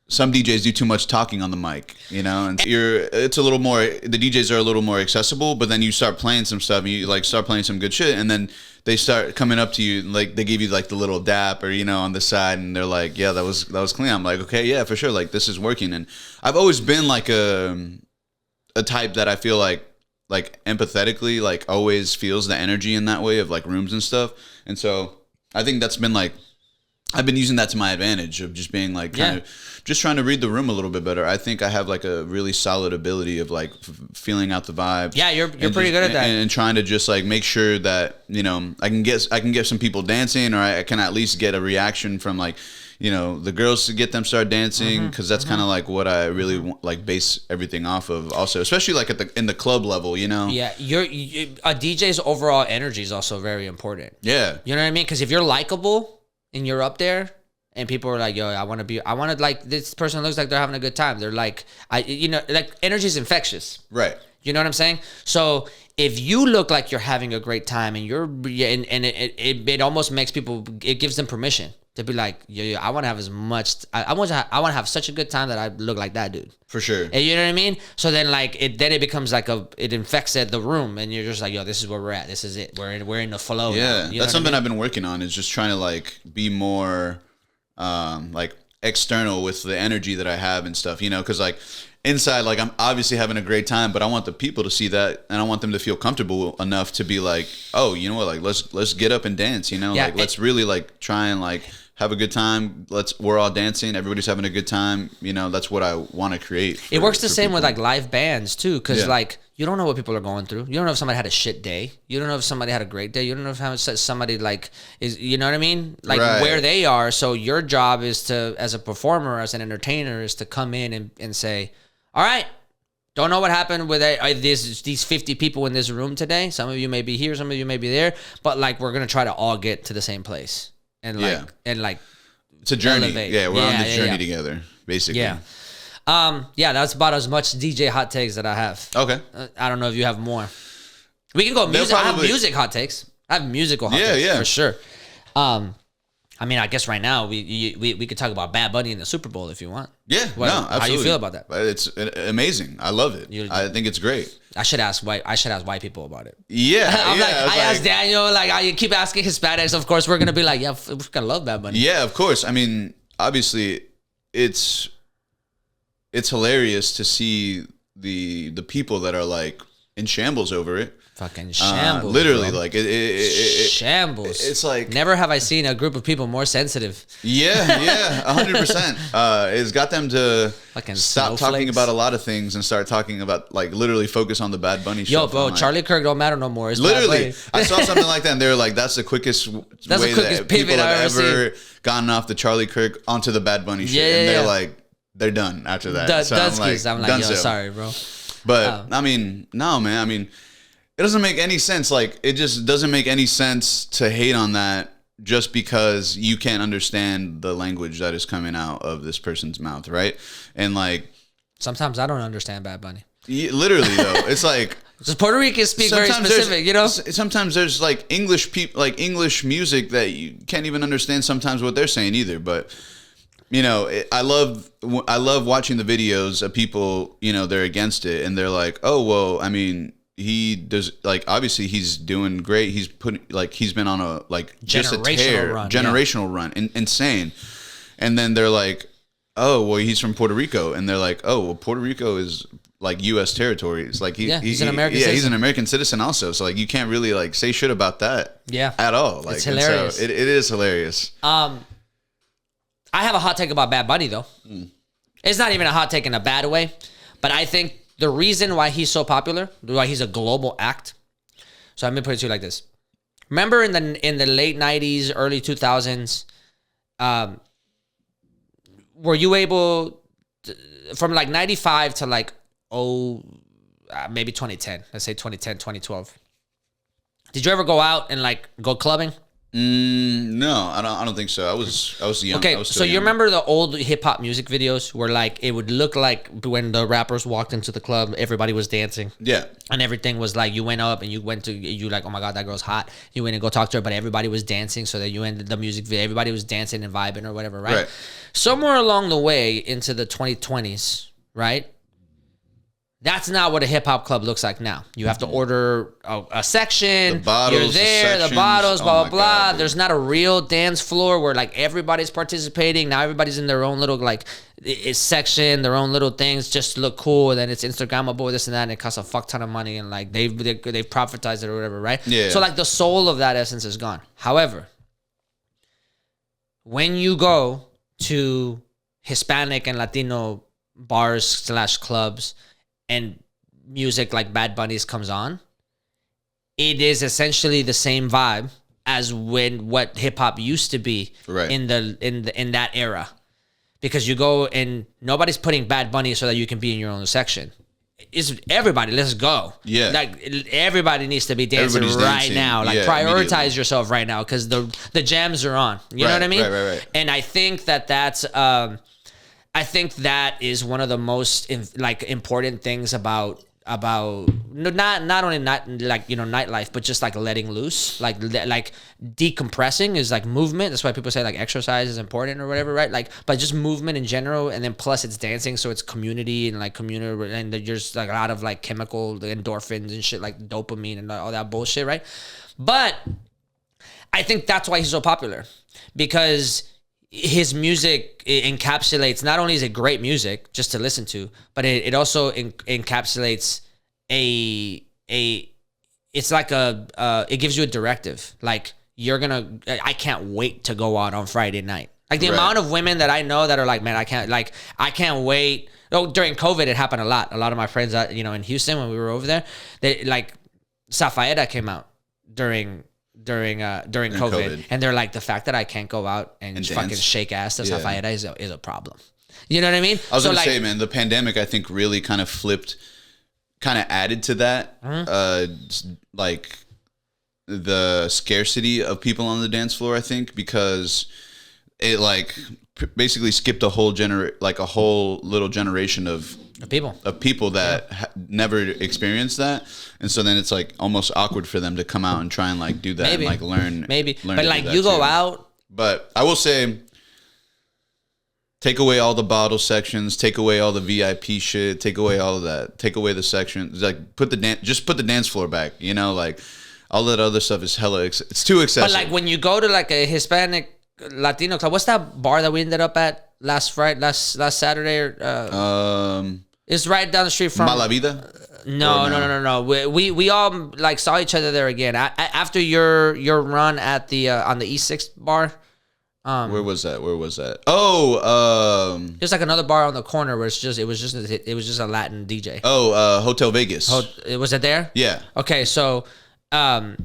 some DJs do too much talking on the mic, you know, and it's a little more, the DJs are a little more accessible, but then you start playing some stuff and you like start playing some good shit and then they start coming up to you, like they give you like the little dap or, you know, on the side and they're like, yeah, that was clean. I'm like, okay, yeah, for sure. Like this is working. And I've always been like a type that I feel like empathetically, like always feels the energy in that way of like rooms and stuff. And so I think that's been like, I've been using that to my advantage of just being like kind of just trying to read the room a little bit better. I think I have like a really solid ability of like feeling out the vibe. Yeah, you're pretty good at that. And trying to just like make sure that, you know, I can get some people dancing or I can at least get a reaction from like, the girls to get them start dancing, because that's kind of like what I really like base everything off of. Also, especially like in the club level, Yeah, a DJ's overall energy is also very important. Yeah, you know what I mean? Because if you're likable and you're up there, and people are like, yo, I want to like, this person looks like they're having a good time. They're like, like energy is infectious. Right. You know what I'm saying? So if you look like you're having a great time and it almost makes people, it gives them permission to be like, yo, I want to have as much, I want to have such a good time that I look like that dude. For sure. And you know what I mean? So then like it becomes like it infects the room, and you're just like, yo, this is where we're at. This is it. We're in the flow. Yeah. Now. That's something I've been working on, is just trying to like be more like external with the energy that I have and stuff, because like inside, like I'm obviously having a great time, but I want the people to see that, and I want them to feel comfortable enough to be like, oh, you know what, like let's get up and dance, like let's really like try and like have a good time. We're all dancing, everybody's having a good time. That's what I want to create. It works the same with like live bands too, because like you don't know what people are going through. You don't know if somebody had a shit day. You don't know if somebody had a great day. You don't know if somebody like is, you know what I mean? Like where they are. So your job is to, as a performer, as an entertainer, is to come in and say, all right, don't know what happened with these 50 people in this room today. Some of you may be here, some of you may be there, but like we're gonna try to all get to the same place. And like it's a journey. Elevate. Yeah, we're on this journey together, basically. Yeah. That's about as much DJ hot takes that I have. Okay. I don't know if you have more. We can go music. I have music hot takes. I have musical hot takes for sure. I mean, I guess right now we could talk about Bad Bunny in the Super Bowl if you want. Yeah, absolutely. How you feel about that? It's amazing. I love it. I think it's great. I should ask white people about it. Yeah, I asked Daniel, like, you keep asking Hispanics. Of course, we're gonna be like, yeah, we're gonna love Bad Bunny. Yeah, of course. I mean, obviously, it's hilarious to see the people that are like in shambles over it. Fucking shambles. Literally, bro. like shambles. It's like never have I seen a group of people more sensitive. Yeah, 100%. It's got them to fucking stop talking about a lot of things and start talking about like literally focus on the Bad Bunny. Yo, bro, Charlie Kirk don't matter no more. It's literally, I saw something like that, and they were like, "That's the quickest way that people have ever gotten off the Charlie Kirk onto the Bad Bunny shit." And they're like, they're done after that. So I'm like, yo, sorry, bro. But I mean, no, man. I mean, it doesn't make any sense. Like, it just doesn't make any sense to hate on that just because you can't understand the language that is coming out of this person's mouth, right? And like, sometimes I don't understand Bad Bunny. Literally, though, it's like just Puerto Ricans speak very specific, Sometimes there's like English English music that you can't even understand sometimes what they're saying either. But I love watching the videos of people. They're against it, and they're like, oh well, I mean. He does, like, obviously he's doing great. He's been on a like just a generational run, insane. And then they're like, oh well, he's from Puerto Rico, and they're like, oh well, Puerto Rico is like U.S. territory. It's like he's an American citizen. He's an American citizen also. So like you can't really like say shit about that. At all. Like, it's hilarious. So it is hilarious. I have a hot take about Bad Bunny though. It's not even a hot take in a bad way, but I think. The reason why he's so popular, why he's a global act. So I'm gonna put it to you like this. Remember in the late 90s, early 2000s, were you able to, from like 95 to like maybe 2010, let's say 2010, 2012. Did you ever go out and like go clubbing? No, I don't think so. I was young. Okay, so you remember the old hip hop music videos where like it would look like when the rappers walked into the club, everybody was dancing. Yeah. And everything was like you went up and you like, oh my god, that girl's hot. You went and go talk to her, but everybody was dancing. So that you ended the music video, everybody was dancing and vibing or whatever, right? Somewhere along the way into the 2020s, right? That's not what a hip hop club looks like now. You have to order a section. The bottles, you're there, the bottles, blah, blah, blah. There's not a real dance floor where like everybody's participating. Now everybody's in their own little like section, their own little things just to look cool. And then it's Instagrammable, this and that. And it costs a fuck ton of money. And like they've profitized it or whatever, right? Yeah. So like the soul of that essence is gone. However, when you go to Hispanic and Latino bars / clubs, and music like Bad Bunny's comes on, it is essentially the same vibe as when what hip hop used to be Right. in that era. Because you go and nobody's putting Bad Bunny so that you can be in your own section. It's everybody, let's go. Yeah. Like everybody needs to be dancing Everybody's right dancing, now. Like yeah, prioritize immediately. yourself right now because the jams are on. You know Right, what I mean? right. And I think that's I think that is one of the most important things about not only nightlife, but just like letting loose, like decompressing is like movement. That's why people say like exercise is important or whatever, right? Like, but just movement in general, and then plus it's dancing, so it's community and like community, and there's like a lot of like chemical endorphins and shit like dopamine and all that bullshit, right? But I think that's why he's so popular, because his music encapsulates, not only is it great music just to listen to, but it also encapsulates it's like it gives you a directive. Like I can't wait to go out on Friday night. Like the amount of women that I know that are like, man, I can't wait. Oh, during COVID, it happened a lot. A lot of my friends, in Houston when we were over there, they like Zafaera came out during COVID, and they're like, the fact that I can't go out and fucking shake ass to Zafaera is a problem. You know what I mean? I was gonna say, man, the pandemic I think really kind of added to that, like the scarcity of people on the dance floor. I think because it like basically skipped a whole little generation of people that never experienced that, and so then it's like almost awkward for them to come out and try and like do that and like learn. But like you go out. But I will say, take away all the bottle sections, take away all the VIP shit, take away all of that, take away the sections, like just put the dance floor back. Like all that other stuff is it's too excessive. But like when you go to like a Hispanic Latino club, what's that bar that we ended up at last Saturday? It's right down the street from Mala Vida. No. We all like saw each other there again after your run at the on the E6 bar. Where was that? Oh, there's like another bar on the corner where it was just a Latin DJ. Oh, Hotel Vegas. Was it there? Yeah. Okay, so they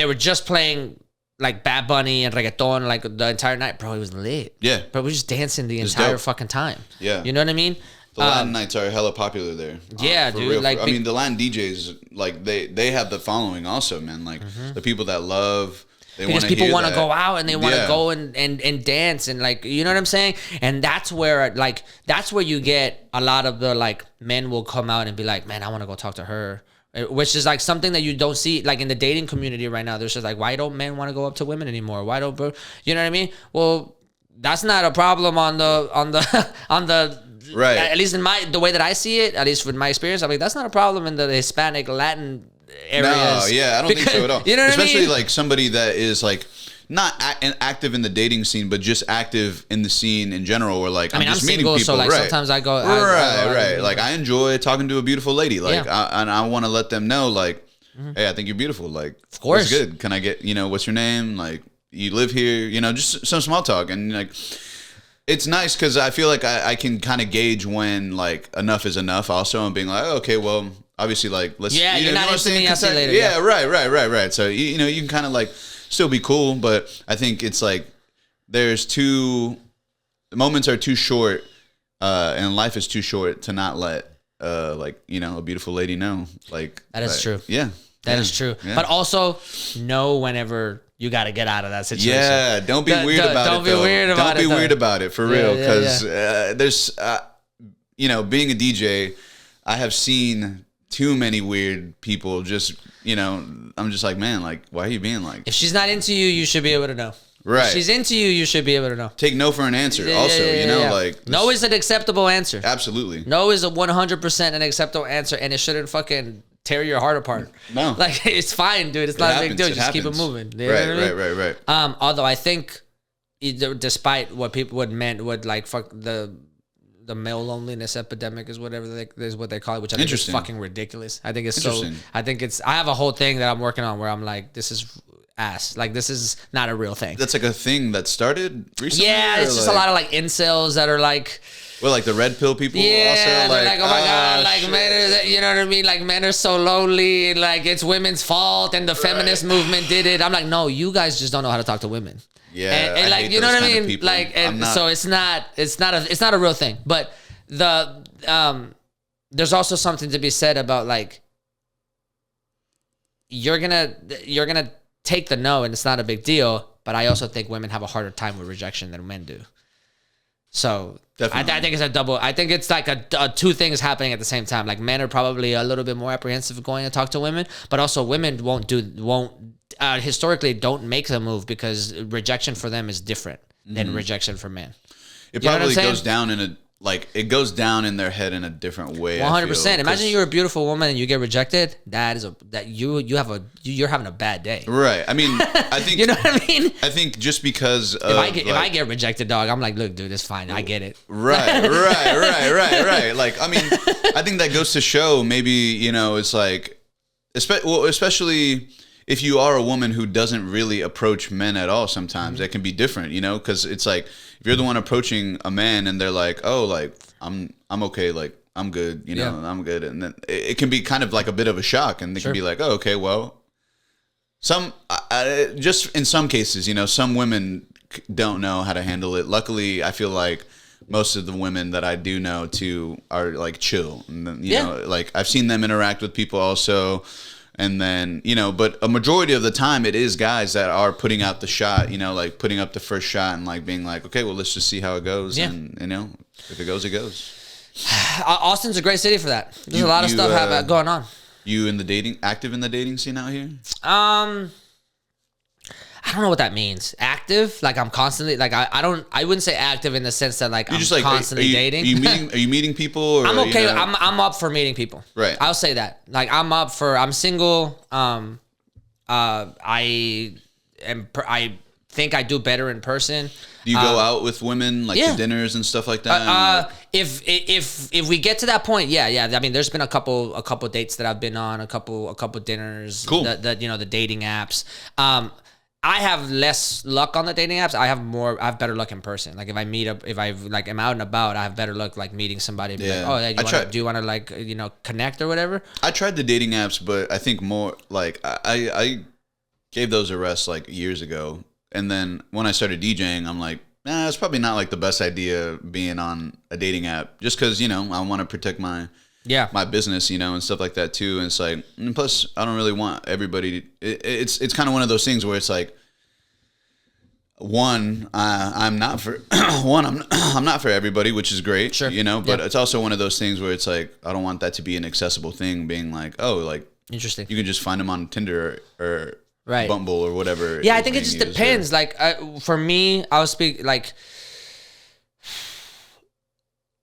were just playing like Bad Bunny and reggaeton like the entire night, bro. It was lit. Yeah. But we were just dancing the entire fucking time. Yeah. You know what I mean? The Latin nights are hella popular there. Yeah, dude. Real. Like, I mean, the Latin DJs, like they have the following also, man. Like the people that love. Because people want to go out and they want to go and dance and like, you know what I'm saying? And that's where you get a lot of the like men will come out and be like, man, I want to go talk to her, which is like something that you don't see like in the dating community right now. There's just like, why don't men want to go up to women anymore? Why don't, you know what I mean? Well, that's not a problem on the right. At least in the way that I see it, at least with my experience, I'm like, that's not a problem in the Hispanic Latin areas. No, yeah, I don't think so at all. You know what Especially I mean? like somebody that is like not active in the dating scene, but just active in the scene in general. Where like I'm just meeting single, people. So like right. sometimes I go. Right. Like I enjoy talking to a beautiful lady. Like and I want to let them know like, hey, I think you're beautiful. Like, of course, what's good. Can I get what's your name? Like, you live here? Just some small talk and like. It's nice because I feel like I can kind of gauge when like enough is enough. Also, and being like, oh, okay, well, obviously, like let's. Yeah, you're not into me. I'll see you later. Yeah, right. So you can kind of like still be cool, but I think it's like the moments are too short, and life is too short to not let a beautiful lady know. Like that is true. Yeah, that is true. Yeah. But also know whenever. You got to get out of that situation. Yeah, don't be weird about it. Don't be weird about it. Don't be weird about it for real, because there's, being a DJ, I have seen too many weird people. Just I'm just like, man, like, why are you being like? If she's not into you, you should be able to know. Right. If she's into you, you should be able to know. Take no for an answer. Like no is an acceptable answer. Absolutely. No is a 100% an acceptable answer, and it shouldn't fucking tear your heart apart. No. Like, it's fine, dude. It's not a big deal. Just keep it moving. You know what I mean? Right. Although I think, despite what people would like, fuck the male loneliness epidemic is what they call it, which I think is fucking ridiculous. I think it's so. I have a whole thing that I'm working on where I'm like, this is ass. Like, this is not a real thing. That's like a thing that started recently. Yeah, it's just a lot of like incels that are like. Well, like the red pill people. Yeah, Also, like, oh my god, like shit. men, you know what I mean? Like men are so lonely, and like it's women's fault, and the feminist movement did it. I'm like, no, you guys just don't know how to talk to women. Yeah, and I like hate you know those what I kind of mean? people. Like, and I'm so it's not a real thing. But there's also something to be said about like you're gonna take the no, and it's not a big deal. But I also think women have a harder time with rejection than men do. So I think it's a double. I think it's like a two things happening at the same time. Like men are probably a little bit more apprehensive of going to talk to women, but also women won't historically don't make the move because rejection for them is different than rejection for men. It probably goes down it goes down in their head in a different way. 100%. Imagine you're a beautiful woman and you get rejected. You're having a bad day. Right. I mean, I think you know what I mean. I think just because if I get rejected, dog, I'm like, look, dude, it's fine. I get it. Right. Like, I mean, I think that goes to show maybe it's like, especially if you are a woman who doesn't really approach men at all, sometimes that can be different, because it's like if you're the one approaching a man and they're like, oh, like I'm okay, like I'm good, I'm good, and then it can be kind of like a bit of a shock, and they can be like, oh, okay, well, just in some cases, some women don't know how to handle it. Luckily, I feel like most of the women that I do know too are like chill, and then, like I've seen them interact with people also. And then, but a majority of the time it is guys that are putting out the shot, like putting up the first shot and like being like, okay, well, let's just see how it goes. Yeah. And, if it goes, it goes. Austin's a great city for that. There's a lot of stuff going on. You active in the dating scene out here? I don't know what that means. Active? Like I'm constantly, like I wouldn't say active in the sense that like I'm just constantly dating. Are you meeting people? Or, I'm okay. I'm up for meeting people. Right. I'll say that. Like I'm single. I think I do better in person. Do you go out with women like to dinners and stuff like that? If we get to that point, yeah. I mean, there's been a couple dates that I've been on, a couple dinners. Cool. The dating apps. I have less luck on the dating apps. I have better luck in person. Like if I am out and about, I have better luck like meeting somebody. Be like, oh, hey, do you want to like connect or whatever? I tried the dating apps, but I think more like I gave those a rest like years ago, and then when I started DJing, I'm like, it's probably not like the best idea being on a dating app, just because I want to protect my business, and stuff like that too. And it's like, and plus I don't really want everybody it's kind of one of those things where it's like, I'm not for I'm not for everybody, which is great, sure. But it's also one of those things where it's like, I don't want that to be an accessible thing, being like, oh, like interesting, you can just find them on Tinder or right. Bumble or whatever. Yeah, I think it just depends. Like for me, I'll speak like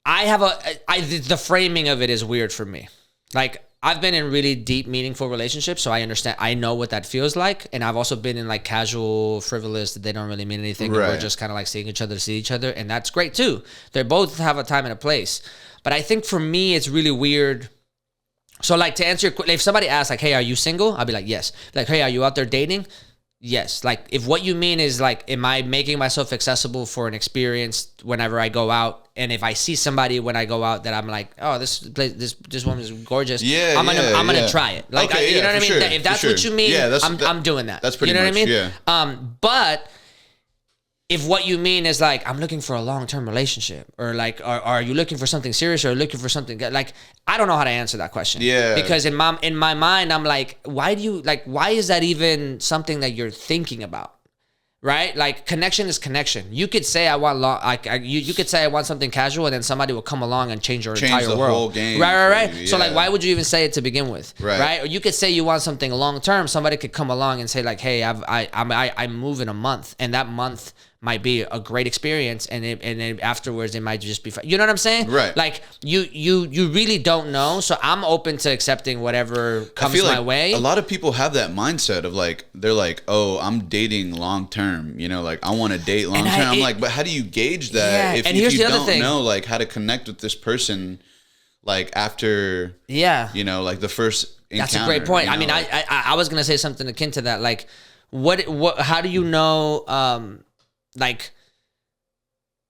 the framing of it is weird for me. Like I've been in really deep, meaningful relationships, so I know what that feels like. And I've also been in like casual, frivolous, that they don't really mean anything. Right. And we're just kind of like seeing each other to see each other. And that's great too. They both have a time and a place. But I think for me, it's really weird. So like to answer your, if somebody asks like, hey, are you single? I'll be like, yes. Like, hey, are you out there dating? Yes. Like if what you mean is like, am I making myself accessible for an experience whenever I go out? And if I see somebody when I go out that I'm like, oh, this woman is gorgeous. Yeah, I'm gonna try it. Like, okay, you know what I mean? Sure, If that's what you mean, I'm doing that. That's pretty much, what I mean? Yeah. But if what you mean is like, I'm looking for a long-term relationship, or like, are you looking for something serious, or looking for something like, I don't know how to answer that question. Yeah. Because in my mind, I'm like, why is that even something that you're thinking about? Right? Like connection is connection. You could say I want you could say I want something casual, and then somebody will come along and change your entire the world. Whole game. Right. Yeah. So like, why would you even say it to begin with? Right. Or you could say you want something long term. Somebody could come along and say like, hey, I'm moving a month, and that month might be a great experience, and then afterwards it might just be fun. You know what I'm saying? Right. Like you really don't know. So I'm open to accepting whatever comes my way. A lot of people have that mindset of like, they're like, oh, I'm dating long term. Like I want to date long term. I'm like, but how do you gauge that if you don't know like how to connect with this person like after like the first encounter? That's a great point. I mean, I was gonna say something akin to that. Like, what how do you know? Like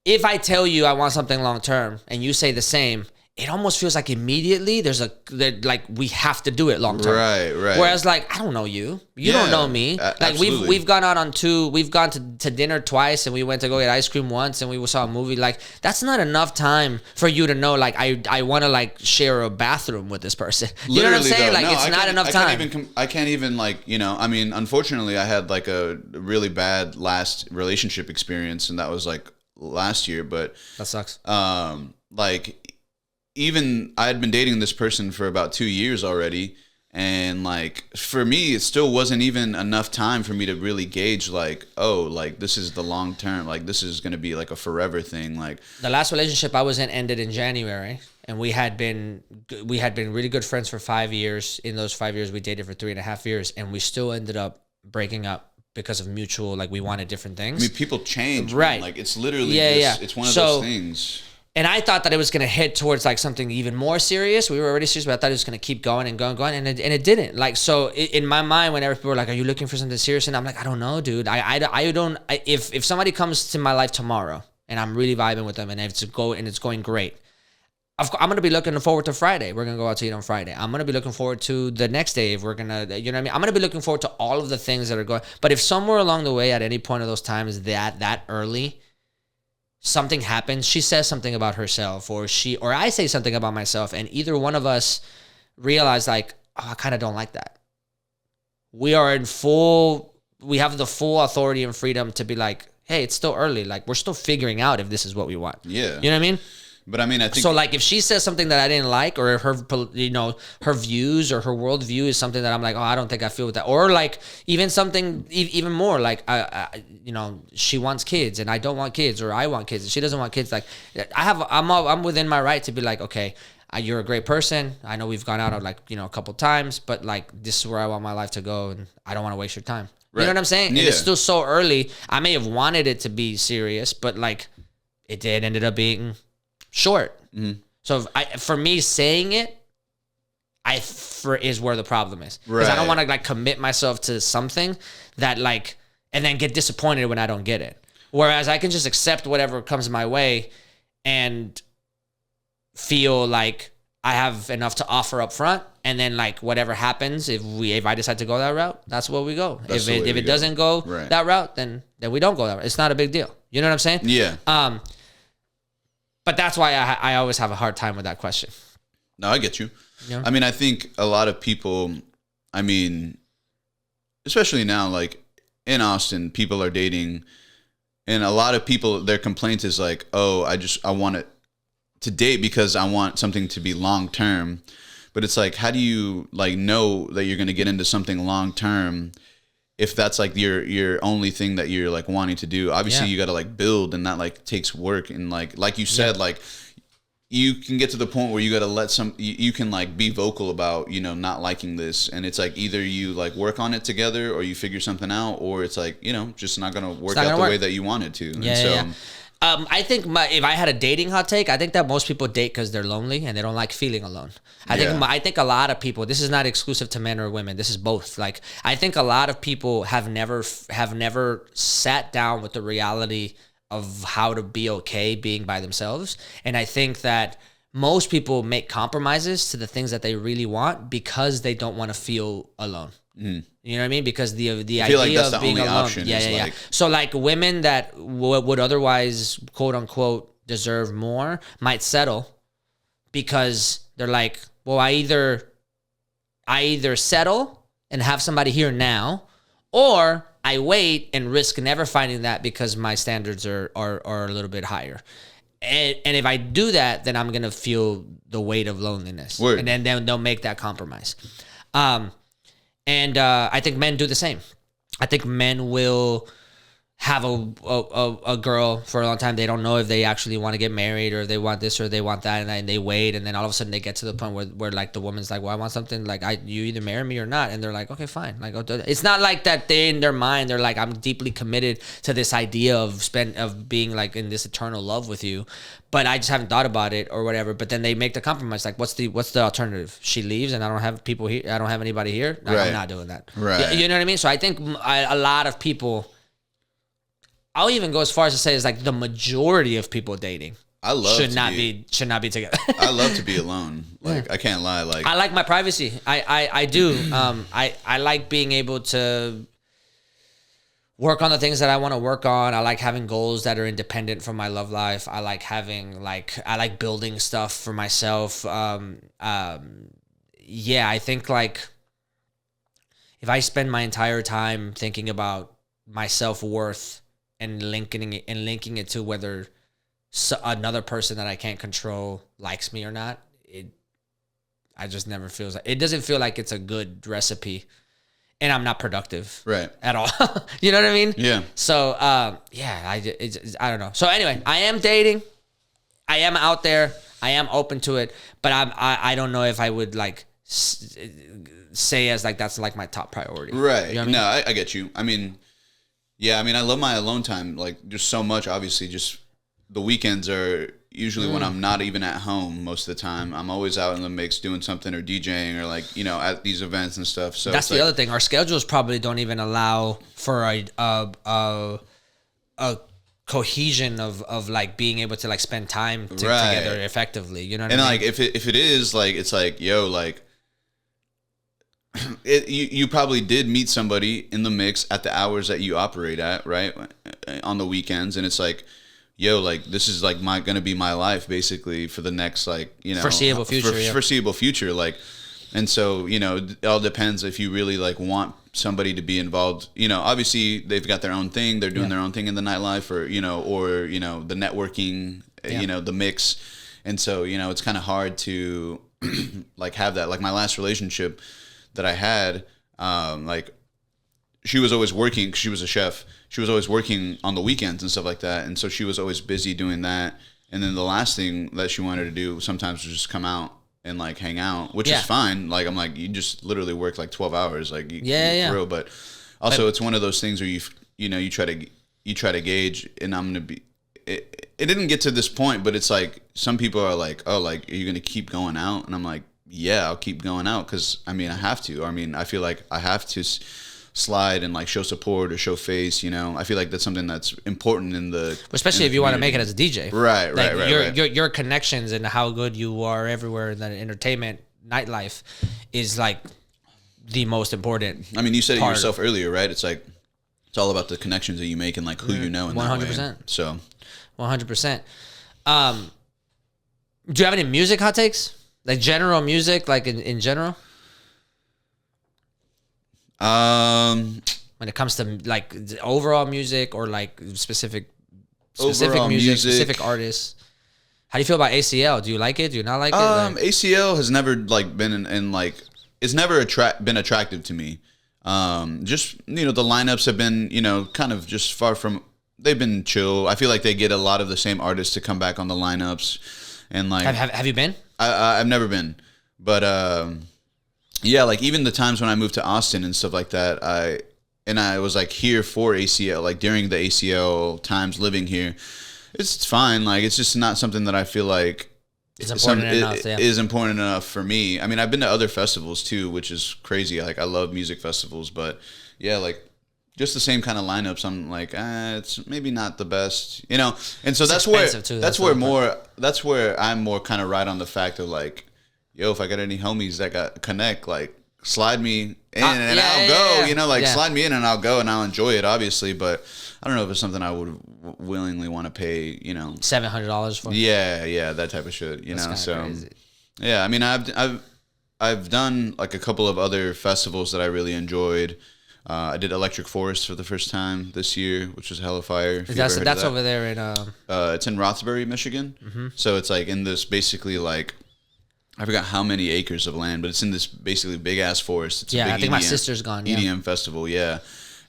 if I tell you I want something long term and you say the same, it almost feels like immediately like we have to do it long term. Right. Whereas like, I don't know you. You don't know me. Like absolutely. we've gone out on we've gone to dinner twice, and we went to go get ice cream once, and we saw a movie. Like, that's not enough time for you to know, like, I want to like share a bathroom with this person. You know what I'm saying? Though, like, it's not enough time. I can't even like, I mean, unfortunately I had like a really bad last relationship experience, and that was like last year, but that sucks. Like, even I had been dating this person for about 2 years already, and like for me, it still wasn't even enough time for me to really gauge like, oh, like this is the long term, like this is gonna be like a forever thing. Like, the last relationship I was in ended in January, and we had been really good friends for 5 years. In those 5 years, we dated for 3.5 years, and we still ended up breaking up because of mutual, like, we wanted different things. I mean, people change, right? Man. Like, it's literally it's one of those things. And I thought that it was going to head towards like something even more serious. We were already serious, but I thought it was going to keep going and going, and it didn't. Like, so in my mind, whenever people were like, "Are you looking for something serious?" and I'm like, "I don't know, dude. I don't. If somebody comes to my life tomorrow and I'm really vibing with them and it's going great, I'm going to be looking forward to Friday. We're going to go out to eat on Friday. I'm going to be looking forward to the next day if we're going to, you know what I mean? I'm going to be looking forward to all of the things that are going. But if somewhere along the way, at any point of those times, that early, something happens, she says something about herself, or I say something about myself, and either one of us realize like, oh, I kind of don't like that. We have the full authority and freedom to be like, hey, it's still early. Like, we're still figuring out if this is what we want. Yeah. You know what I mean? But I mean, I think so. Like, if she says something that I didn't like, or her, her views or her worldview is something that I'm like, oh, I don't think I feel with that, or like even something even more like, she wants kids and I don't want kids, or I want kids and she doesn't want kids. Like, I'm within my right to be like, okay, you're a great person. I know we've gone out like a couple times, but like this is where I want my life to go, and I don't want to waste your time. Right. You know what I'm saying? Yeah. And it's still so early. I may have wanted it to be serious, but like it ended up being short. Mm-hmm. So for me saying it, is where the problem is, because I don't want to like commit myself to something that like, and then get disappointed when I don't get it. Whereas I can just accept whatever comes my way and feel like I have enough to offer up front, and then like whatever happens, if I decide to go that route, that's where we go. If it doesn't go that route, then we don't go that route. It's not a big deal. You know what I'm saying? Yeah. But that's why I always have a hard time with that question. No, I get you. Yeah. I mean, I think a lot of people, I mean, especially now, like in Austin, people are dating, and a lot of people, their complaint is like, oh, I want it to date because I want something to be long term. But it's like, how do you like know that you're going to get into something long term if that's like your only thing that you're like wanting to do? Obviously you got to like build, and that like takes work, and like you said, like you can get to the point where you got to you can like be vocal about not liking this, and it's like either you like work on it together or you figure something out, or it's like just not gonna work out the way that you wanted to. I think if I had a dating hot take, I think that most people date because they're lonely and they don't like feeling alone. I think a lot of people, this is not exclusive to men or women, this is both. Like, I think a lot of people have never sat down with the reality of how to be okay being by themselves. And I think that most people make compromises to the things that they really want because they don't want to feel alone. Mm. You know what I mean? Because the idea like of being alone. Yeah. So like women that would otherwise quote unquote deserve more might settle because they're like, well, I either settle and have somebody here now, or I wait and risk never finding that because my standards are a little bit higher. And if I do that, then I'm going to feel the weight of loneliness. Word. And then they'll make that compromise. And I think men do the same. I think men will have a girl for a long time. They don't know if they actually want to get married, or they want this or they want that, and then they wait, and then all of a sudden they get to the point where like the woman's like, well, I want something, like you either marry me or not, and they're like, okay, fine. Like, it's not like that they in their mind they're like, I'm deeply committed to this idea of being like in this eternal love with you, but I just haven't thought about it or whatever. But then they make the compromise. Like, what's the alternative? She leaves and I don't have people here. I don't have anybody here. I'm not doing that. Right. You know what I mean? So I think a lot of people, I'll even go as far as to say is like the majority of people dating I love should not be together. I love to be alone. Like I can't lie. Like I like my privacy. I do. I like being able to work on the things that I want to work on. I like having goals that are independent from my love life. I like building stuff for myself. Yeah, I think like if I spend my entire time thinking about my self-worth and linking it to whether another person that I can't control likes me or not, I just never feels like it doesn't feel like it's a good recipe, and I'm not productive at all. You know what I mean? Yeah. So yeah, I don't know. So anyway, I am dating. I am out there. I am open to it, but I don't know if I would like say as like that's like my top priority. Right. You know what I mean? No, I get you. I mean, yeah, I mean, I love my alone time, like, just so much. Obviously, just the weekends are usually when I'm not even at home most of the time. I'm always out in the mix doing something or DJing or, like, you know, at these events and stuff. So that's the other thing. Our schedules probably don't even allow for a cohesion of like being able to like spend time together effectively. You know what I mean? And like if it is like, it's like, yo, like, you probably did meet somebody in the mix at the hours that you operate at, right, on the weekends, and it's like, yo, like, this is like gonna be my life basically for the next, like, you know, foreseeable future, foreseeable future, like, and so, you know, it all depends if you really like want somebody to be involved. You know, obviously they've got their own thing, they're doing their own thing in the nightlife, or you know, the networking, you know, the mix, and so, you know, it's kind of hard to like have that. Like my last relationship that I had, like, she was always working 'cause she was a chef. She was always working on the weekends and stuff like that. And so she was always busy doing that. And then the last thing that she wanted to do sometimes was just come out and like hang out, which is fine. Like, I'm like, you just literally work like 12 hours. Like, you for real. But also it's one of those things where you try to gauge, and I'm going to be, it didn't get to this point, but it's like, some people are like, oh, like, are you going to keep going out? And I'm like, yeah, I'll keep going out because, I mean, I have to. I mean, I feel like I have to slide and like show support or show face. You know, I feel like that's something that's important in the, especially if you want to make it as a DJ. Right, like right. Your connections and how good you are everywhere in the entertainment nightlife is like the most important. I mean, you said it yourself earlier, right? It's like it's all about the connections that you make and like who you know in 100%. That way. So 100%. Do you have any music hot takes? Like general music, like in general? When it comes to like overall music or like specific music, specific artists. How do you feel about ACL? Do you like it? Do you not like it? Like, ACL has never like been in like, it's never been attractive to me. Just, you know, the lineups have been, you know, kind of just far from, they've been chill. I feel like they get a lot of the same artists to come back on the lineups. And like, have you been? I've never been, but yeah, like even the times when I moved to Austin and stuff like that, I was like here for ACL, like during the ACL times living here, it's fine. Like it's just not something that I feel like is important enough for me. I mean, I've been to other festivals too, which is crazy. Like I love music festivals, but yeah, like just the same kind of lineups. I'm like, it's maybe not the best, you know. And so that's where I'm more kind of right on the fact of like, yo, if I got any homies that got connect, like slide me in and I'll go. You know, like slide me in and I'll go and I'll enjoy it, obviously. But I don't know if it's something I would willingly want to pay, you know, $700 for. Yeah, that type of shit. You know, so crazy. Yeah, I mean, I've done like a couple of other festivals that I really enjoyed. I did Electric Forest for the first time this year, which was hella fire. That's over there in it's in Roxbury, Michigan. Mm-hmm. So it's like in this basically like, I forgot how many acres of land, but it's in this basically big ass forest. It's a big I think my sister's gone. EDM festival, yeah.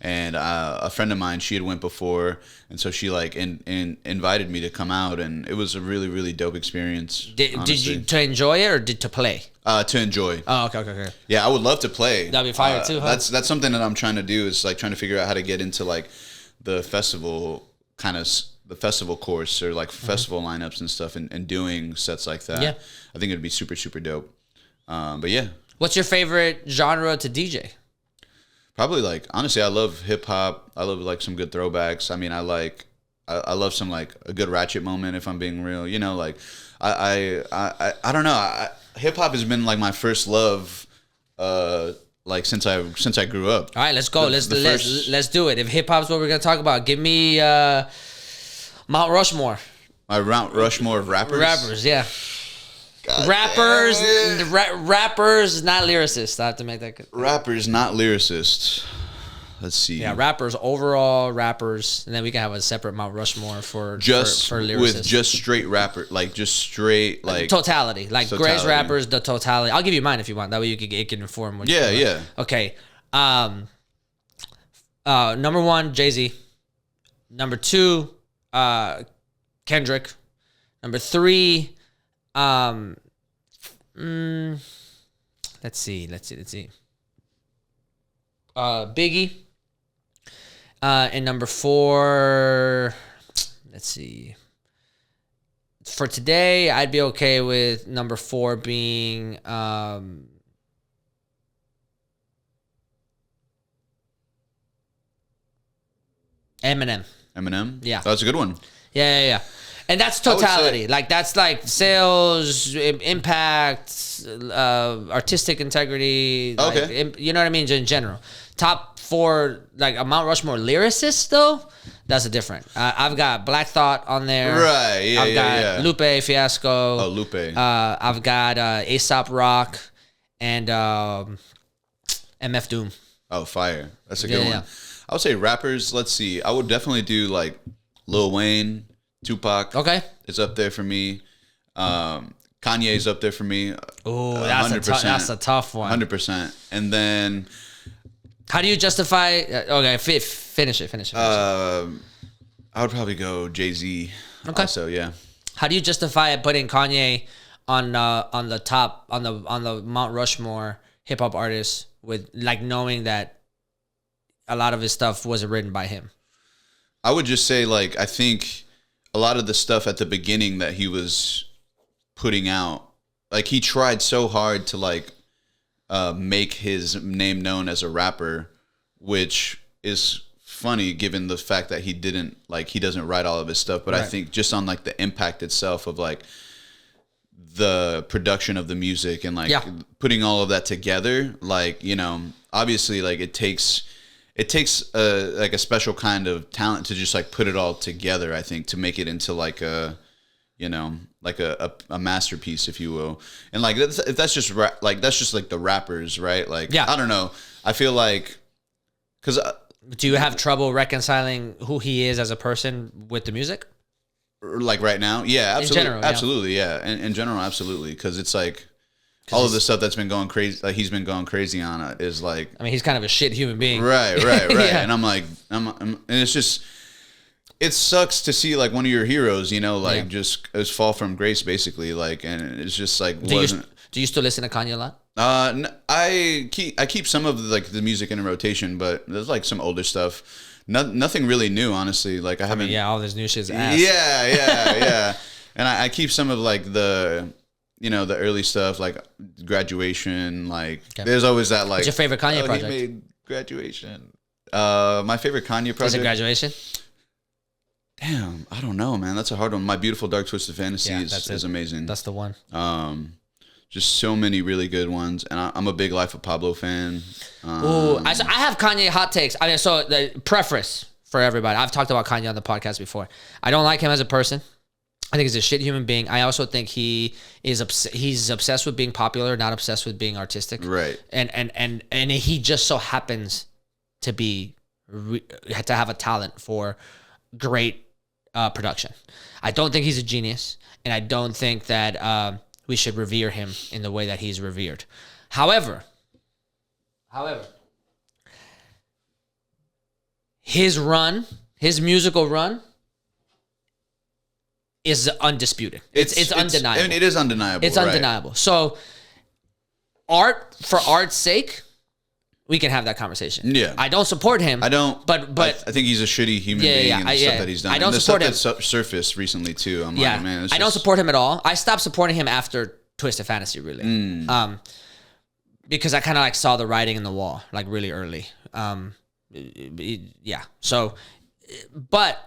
And a friend of mine, she had went before, and so she like invited me to come out, and it was a really, really dope experience. Did you to enjoy it or to play? To enjoy. Oh, okay. Yeah, I would love to play. That'd be fire too, huh? That's something that I'm trying to do, is like trying to figure out how to get into like the festival kind of the festival course or like festival lineups and stuff, and doing sets like that. Yeah, I think it'd be super, super dope. But yeah. What's your favorite genre to DJ? Probably like honestly, I love hip hop. I love like some good throwbacks. I mean, I love some like a good ratchet moment if I'm being real. You know, like I don't know. Hip hop has been like my first love. Like since I grew up. All right, let's go. Let's do it. If hip hop's what we're gonna talk about, give me Mount Rushmore. My Mount Rushmore of rappers. Rappers, yeah. God rappers, damn it. rappers, not lyricists. I have to make that good. Rappers, not lyricists. Let's see. Yeah, rappers, overall rappers, and then we can have a separate Mount Rushmore for lyricists. With just straight rapper, like just straight like totality, like Gray's rappers, the totality. I'll give you mine if you want. That way it can inform what. Yeah, you yeah. Okay. Number 1, Jay-Z. Number 2, Kendrick. Number 3, let's see. Biggie. And number 4, let's see. For today, I'd be okay with number 4 being Eminem. Eminem. Yeah, that's a good one. Yeah. And that's totality. Like that's like sales, impact, artistic integrity. Okay. Like, you know what I mean? In general, top 4, like a Mount Rushmore lyricist though. That's a different. I've got Black Thought on there. Right. Yeah. I've got Lupe Fiasco. Oh, Lupe. I've got Aesop Rock and MF Doom. Oh, fire. That's a good one. Yeah. I would say rappers. Let's see. I would definitely do like Lil Wayne. Tupac, okay, is up there for me. Kanye's up there for me. Oh, that's a tough one. 100%. And then, how do you justify? Okay, finish it. I would probably go Jay-Z. Okay. Also, yeah. How do you justify putting Kanye on the top on the Mount Rushmore hip hop artists with like knowing that a lot of his stuff wasn't written by him? I would just say like I think a lot of the stuff at the beginning that he was putting out, like he tried so hard to like make his name known as a rapper, which is funny given the fact that he doesn't write all of his stuff. But right. I think just on like the impact itself of like the production of the music and like putting all of that together, like, you know, obviously like it takes like a special kind of talent to just like put it all together, I think, to make it into like a, you know, like a masterpiece, if you will. And like that's just like the rappers, right? Like, I don't know. I feel like, because do you have trouble reconciling who he is as a person with the music? Like right now? Yeah, absolutely. In general, absolutely, yeah. In general, absolutely. Because it's like all of the stuff that's been going crazy, like he's been going crazy on it, is like. I mean, he's kind of a shit human being. Right. Yeah. And I'm like, and it's just, it sucks to see like one of your heroes, you know, like just fall from grace, basically. Like, and it's just like do you still listen to Kanye a lot? I keep some of the music in a rotation, but there's like some older stuff. Nothing really new, honestly. Like I haven't. All this new shit's ass. Yeah. And I keep some of like the, you know, the early stuff, like Graduation. Like there's always that like. What's your favorite Kanye project? He made Graduation. My favorite Kanye project. Is it Graduation? Damn, I don't know, man. That's a hard one. My Beautiful Dark Twisted Fantasy is amazing. That's the one. Just so many really good ones, and I'm a big Life of Pablo fan. I have Kanye hot takes. I mean, so the preface for everybody. I've talked about Kanye on the podcast before. I don't like him as a person. I think he's a shit human being. I also think he's obsessed with being popular, not obsessed with being artistic. Right. And he just so happens to to have a talent for great production. I don't think he's a genius, and I don't think that we should revere him in the way that he's revered. However, his musical run is undisputed. It's undeniable. I mean, it is undeniable. It's undeniable. So, for art's sake, we can have that conversation. Yeah. I don't support him. I don't. But I think he's a shitty human being and the stuff that he's done. I don't and the support stuff him. That surfaced recently too. I'm like, man, I don't support him at all. I stopped supporting him after Twisted Fantasy, really. because I kind of like saw the writing in the wall like really early. Yeah. So, but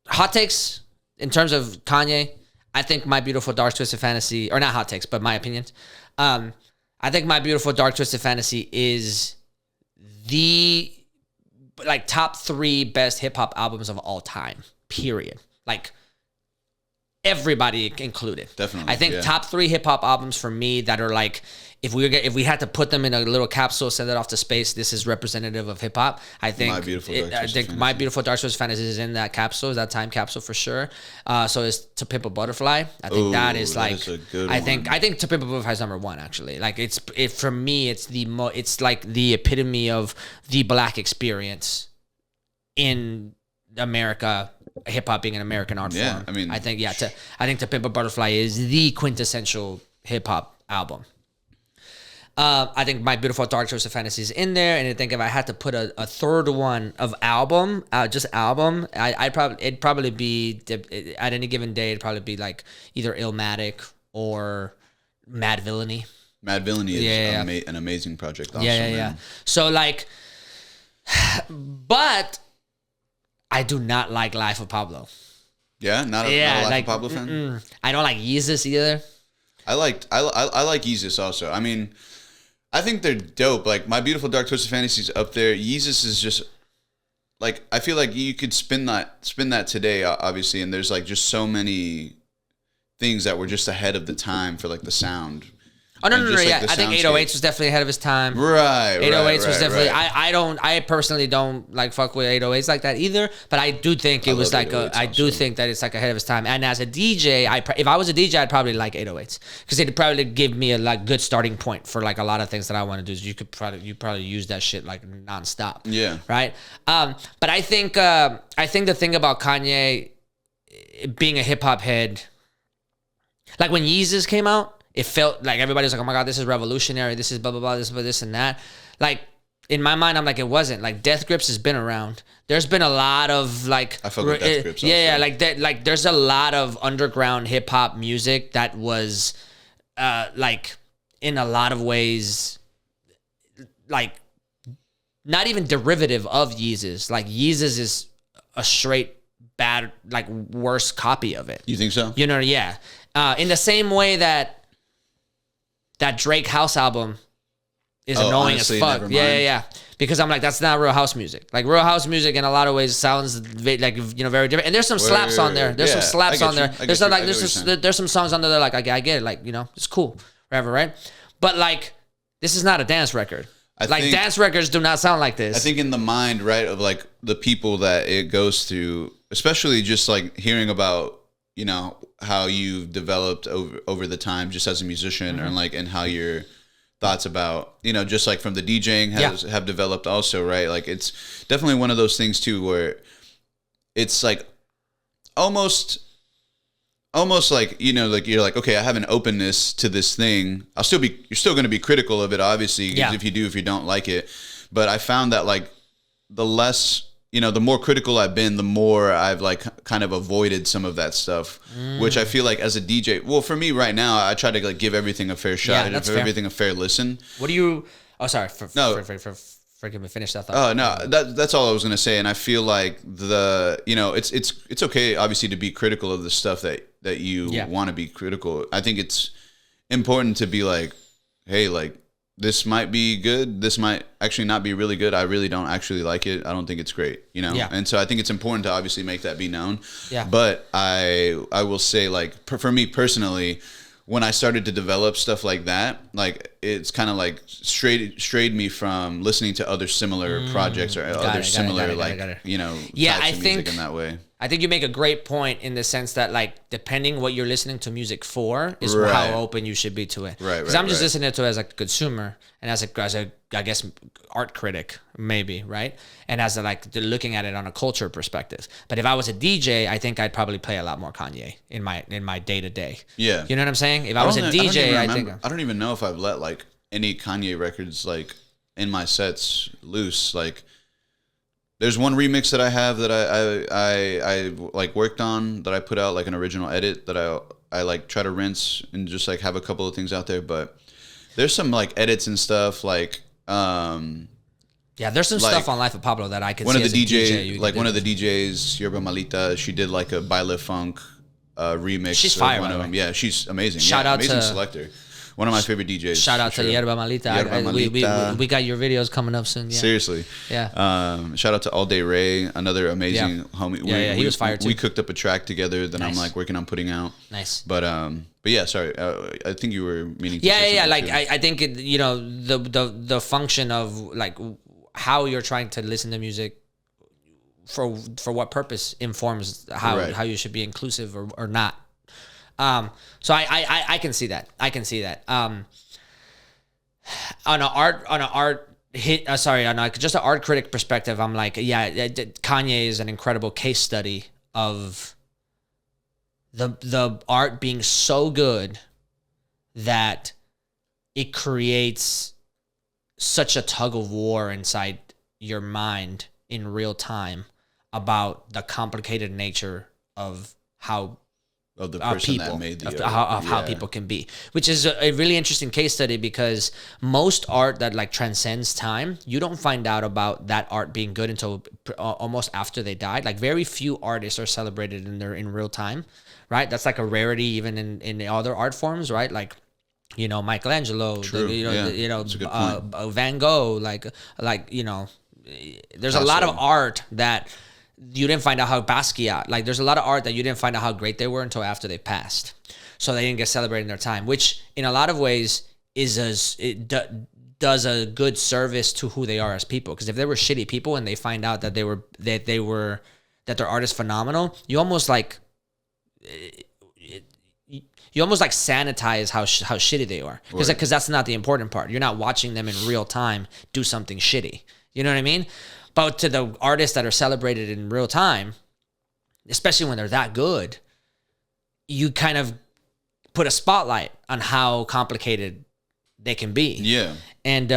hot takes in terms of Kanye, I think My Beautiful Dark Twisted Fantasy, or not hot takes, but my opinions. I think My Beautiful Dark Twisted Fantasy is the like top 3 best hip hop albums of all time. Period. Like everybody included. Definitely. I think top 3 hip hop albums for me that are like, if we had to put them in a little capsule, send it off to space, this is representative of hip hop. I think My Beautiful Dark Twisted Fantasy is in that capsule, is that time capsule for sure. So is To Pimp a Butterfly. I think that is like, a good I think To Pimp a Butterfly is number 1 actually. Like for me, it's it's like the epitome of the Black experience in America. Hip hop being an American art form. I mean, I think To Pimp a Butterfly is the quintessential hip hop album. I think My Beautiful Dark Twisted Fantasy is in there, and I think if I had to put a third one of album, it'd probably be at any given day. It'd probably be like either Illmatic or Mad Villainy. Mad Villainy is an amazing project. Also, yeah. So like, but I do not like Life of Pablo. Yeah, not a Life of Pablo fan. I don't like Yeezus either. I like Yeezus also. I mean, I think they're dope. Like My Beautiful Dark Twisted Fantasy's up there. Yeezus is just like, I feel like you could spin that today, obviously, and there's like just so many things that were just ahead of the time for like the sound. Oh, no, yeah. I think 808s was definitely ahead of his time. Right, 808s was definitely... Right. I personally don't like fuck with 808s like that either, but I do think it was like I do think that it's like ahead of his time. And as a DJ, if I was a DJ, I'd probably like 808s because it'd probably give me a like good starting point for like a lot of things that I want to do. So you probably use that shit like nonstop. Yeah. Right. But I think the thing about Kanye being a hip hop head, like when Yeezus came out, it felt like everybody was like, oh my God, this is revolutionary. This is blah, blah, blah, this and that. Like, in my mind, I'm like, it wasn't. Like, Death Grips has been around. There's been a lot of, like... I fuck with Death Grips also. Yeah, like, there's a lot of underground hip-hop music that was, like, in a lot of ways, like, not even derivative of Yeezus. Like, Yeezus is a straight bad, like, worse copy of it. You think so? You know, yeah. In the same way that Drake House album is annoying honestly, as fuck. Yeah. Because I'm like, that's not real house music. Like real house music in a lot of ways sounds like, you know, very different. And there's some slaps on there. There's some slaps on there. There's some songs on there that like, I get it. Like, you know, it's cool. Whatever, right? But like, this is not a dance record. Dance records do not sound like this. I think in the mind, right, of like the people that it goes through, especially just like hearing about, you know, how you've developed over the time just as a musician, and like, and how your thoughts about, you know, just like from the DJing have developed also, right? Like it's definitely one of those things too, where it's like almost like, you know, like you're like, okay, I have an openness to this thing. You're still going to be critical of it, obviously, if you don't like it. But I found that like the less, you know, the more critical I've been, the more I've like kind of avoided some of that stuff, which I feel like as a DJ, well, for me right now, I try to like give everything a fair shot, and give everything a fair listen. What do you? Oh, sorry. Forgive me. Finish that thought. Oh no, that's all I was gonna say, and I feel like it's okay, obviously, to be critical of the stuff that you want to be critical. I think it's important to be like, hey, like, this might be good. This might actually not be really good. I really don't actually like it. I don't think it's great, you know? Yeah. And so I think it's important to obviously make that be known. Yeah. But I will say, like, for me personally, when I started to develop stuff like that, like, it's kind of like strayed me from listening to other similar projects or other similar, you know, types of music in that way. I think you make a great point in the sense that, like, depending what you're listening to music for is how open you should be to it. Right. Because I'm just listening to it as a consumer and as a I guess art critic maybe, right? And as a, like, looking at it on a culture perspective. But if I was a DJ, I think I'd probably play a lot more Kanye in my day to day. Yeah. You know what I'm saying? If I was a DJ, I don't even know if I've let like any Kanye records like in my sets loose. Like, there's one remix that I have that I like worked on, that I put out like an original edit that I like try to rinse and just like have a couple of things out there. But There's some like edits and stuff like Yeah, there's some like, stuff on Life of Pablo that I can one see of the as a DJ, like one of the DJs, Yerba Malita, she did like a Baile Funk remix. She's fire, of one by of the them. way. Yeah, she's amazing. Shout out amazing to selector. One of my favorite DJs. Shout out for to sure. Yerba Malita. Yerba Malita. We got your videos coming up soon. Yeah. Seriously. Yeah. Shout out to All Day Ray, another amazing homie. Yeah, he was fire too. We cooked up a track together that Nice. I'm like working on putting out. Nice. But yeah, sorry. I think you were meaning to Yeah, say yeah. something Like too. I think it, you know, the function of like how you're trying to listen to music for what purpose informs how you should be inclusive or not. So I can see that. I can see that. On an art just an art critic perspective, I'm like, yeah, Kanye is an incredible case study of the art being so good that it creates such a tug of war inside your mind in real time about the complicated nature of how of the person people, that made the of how people can be, which is a really interesting case study because most art that like transcends time, you don't find out about that art being good until almost after they died. Like very few artists are celebrated in real time, right? That's like a rarity even in the other art forms, right? Like, you know, Michelangelo, True. Van Gogh, like you know, there's a lot of art that you didn't find out how Basquiat, like there's a lot of art that you didn't find out how great they were until after they passed. So they didn't get celebrated in their time, which in a lot of ways does a good service to who they are as people. Because if they were shitty people and they find out that that their art is phenomenal, you almost like sanitize how shitty they are. Because that's not the important part. You're not watching them in real time do something shitty. You know what I mean? But to the artists that are celebrated in real time, especially when they're that good, you kind of put a spotlight on how complicated they can be. Yeah. And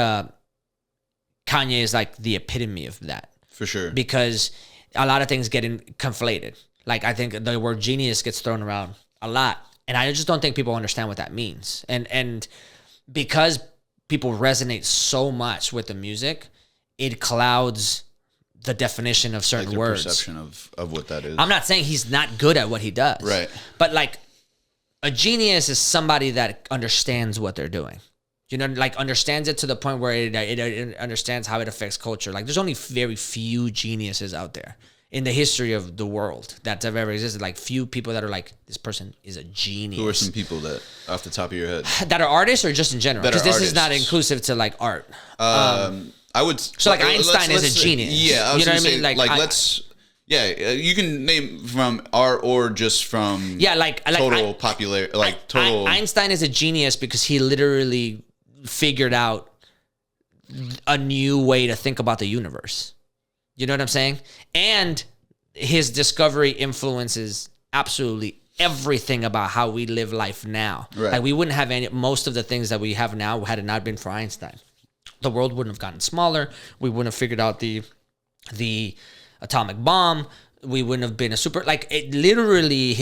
Kanye is like the epitome of that. For sure. Because a lot of things get conflated. Like I think the word genius gets thrown around a lot. And I just don't think people understand what that means. And because people resonate so much with the music, it clouds the definition of certain words. Perception of what that is. I'm not saying he's not good at what he does. Right. But like a genius is somebody that understands what they're doing. You know, like understands it to the point where it understands how it affects culture. Like there's only very few geniuses out there in the history of the world that have ever existed. Like few people that are like, this person is a genius. Who are some people that, off the top of your head? That are artists or just in general? Because this is not inclusive to like art. I would. So like Einstein is a genius. Yeah, you know what I mean. Yeah, you can name from art or just from total popular, like total. Einstein is a genius because he literally figured out a new way to think about the universe. You know what I'm saying? And his discovery influences absolutely everything about how we live life now. Right. Like we wouldn't have most of the things that we have now had it not been for Einstein. The world wouldn't have gotten smaller. We wouldn't have figured out the atomic bomb. We wouldn't have been a super like it. Literally,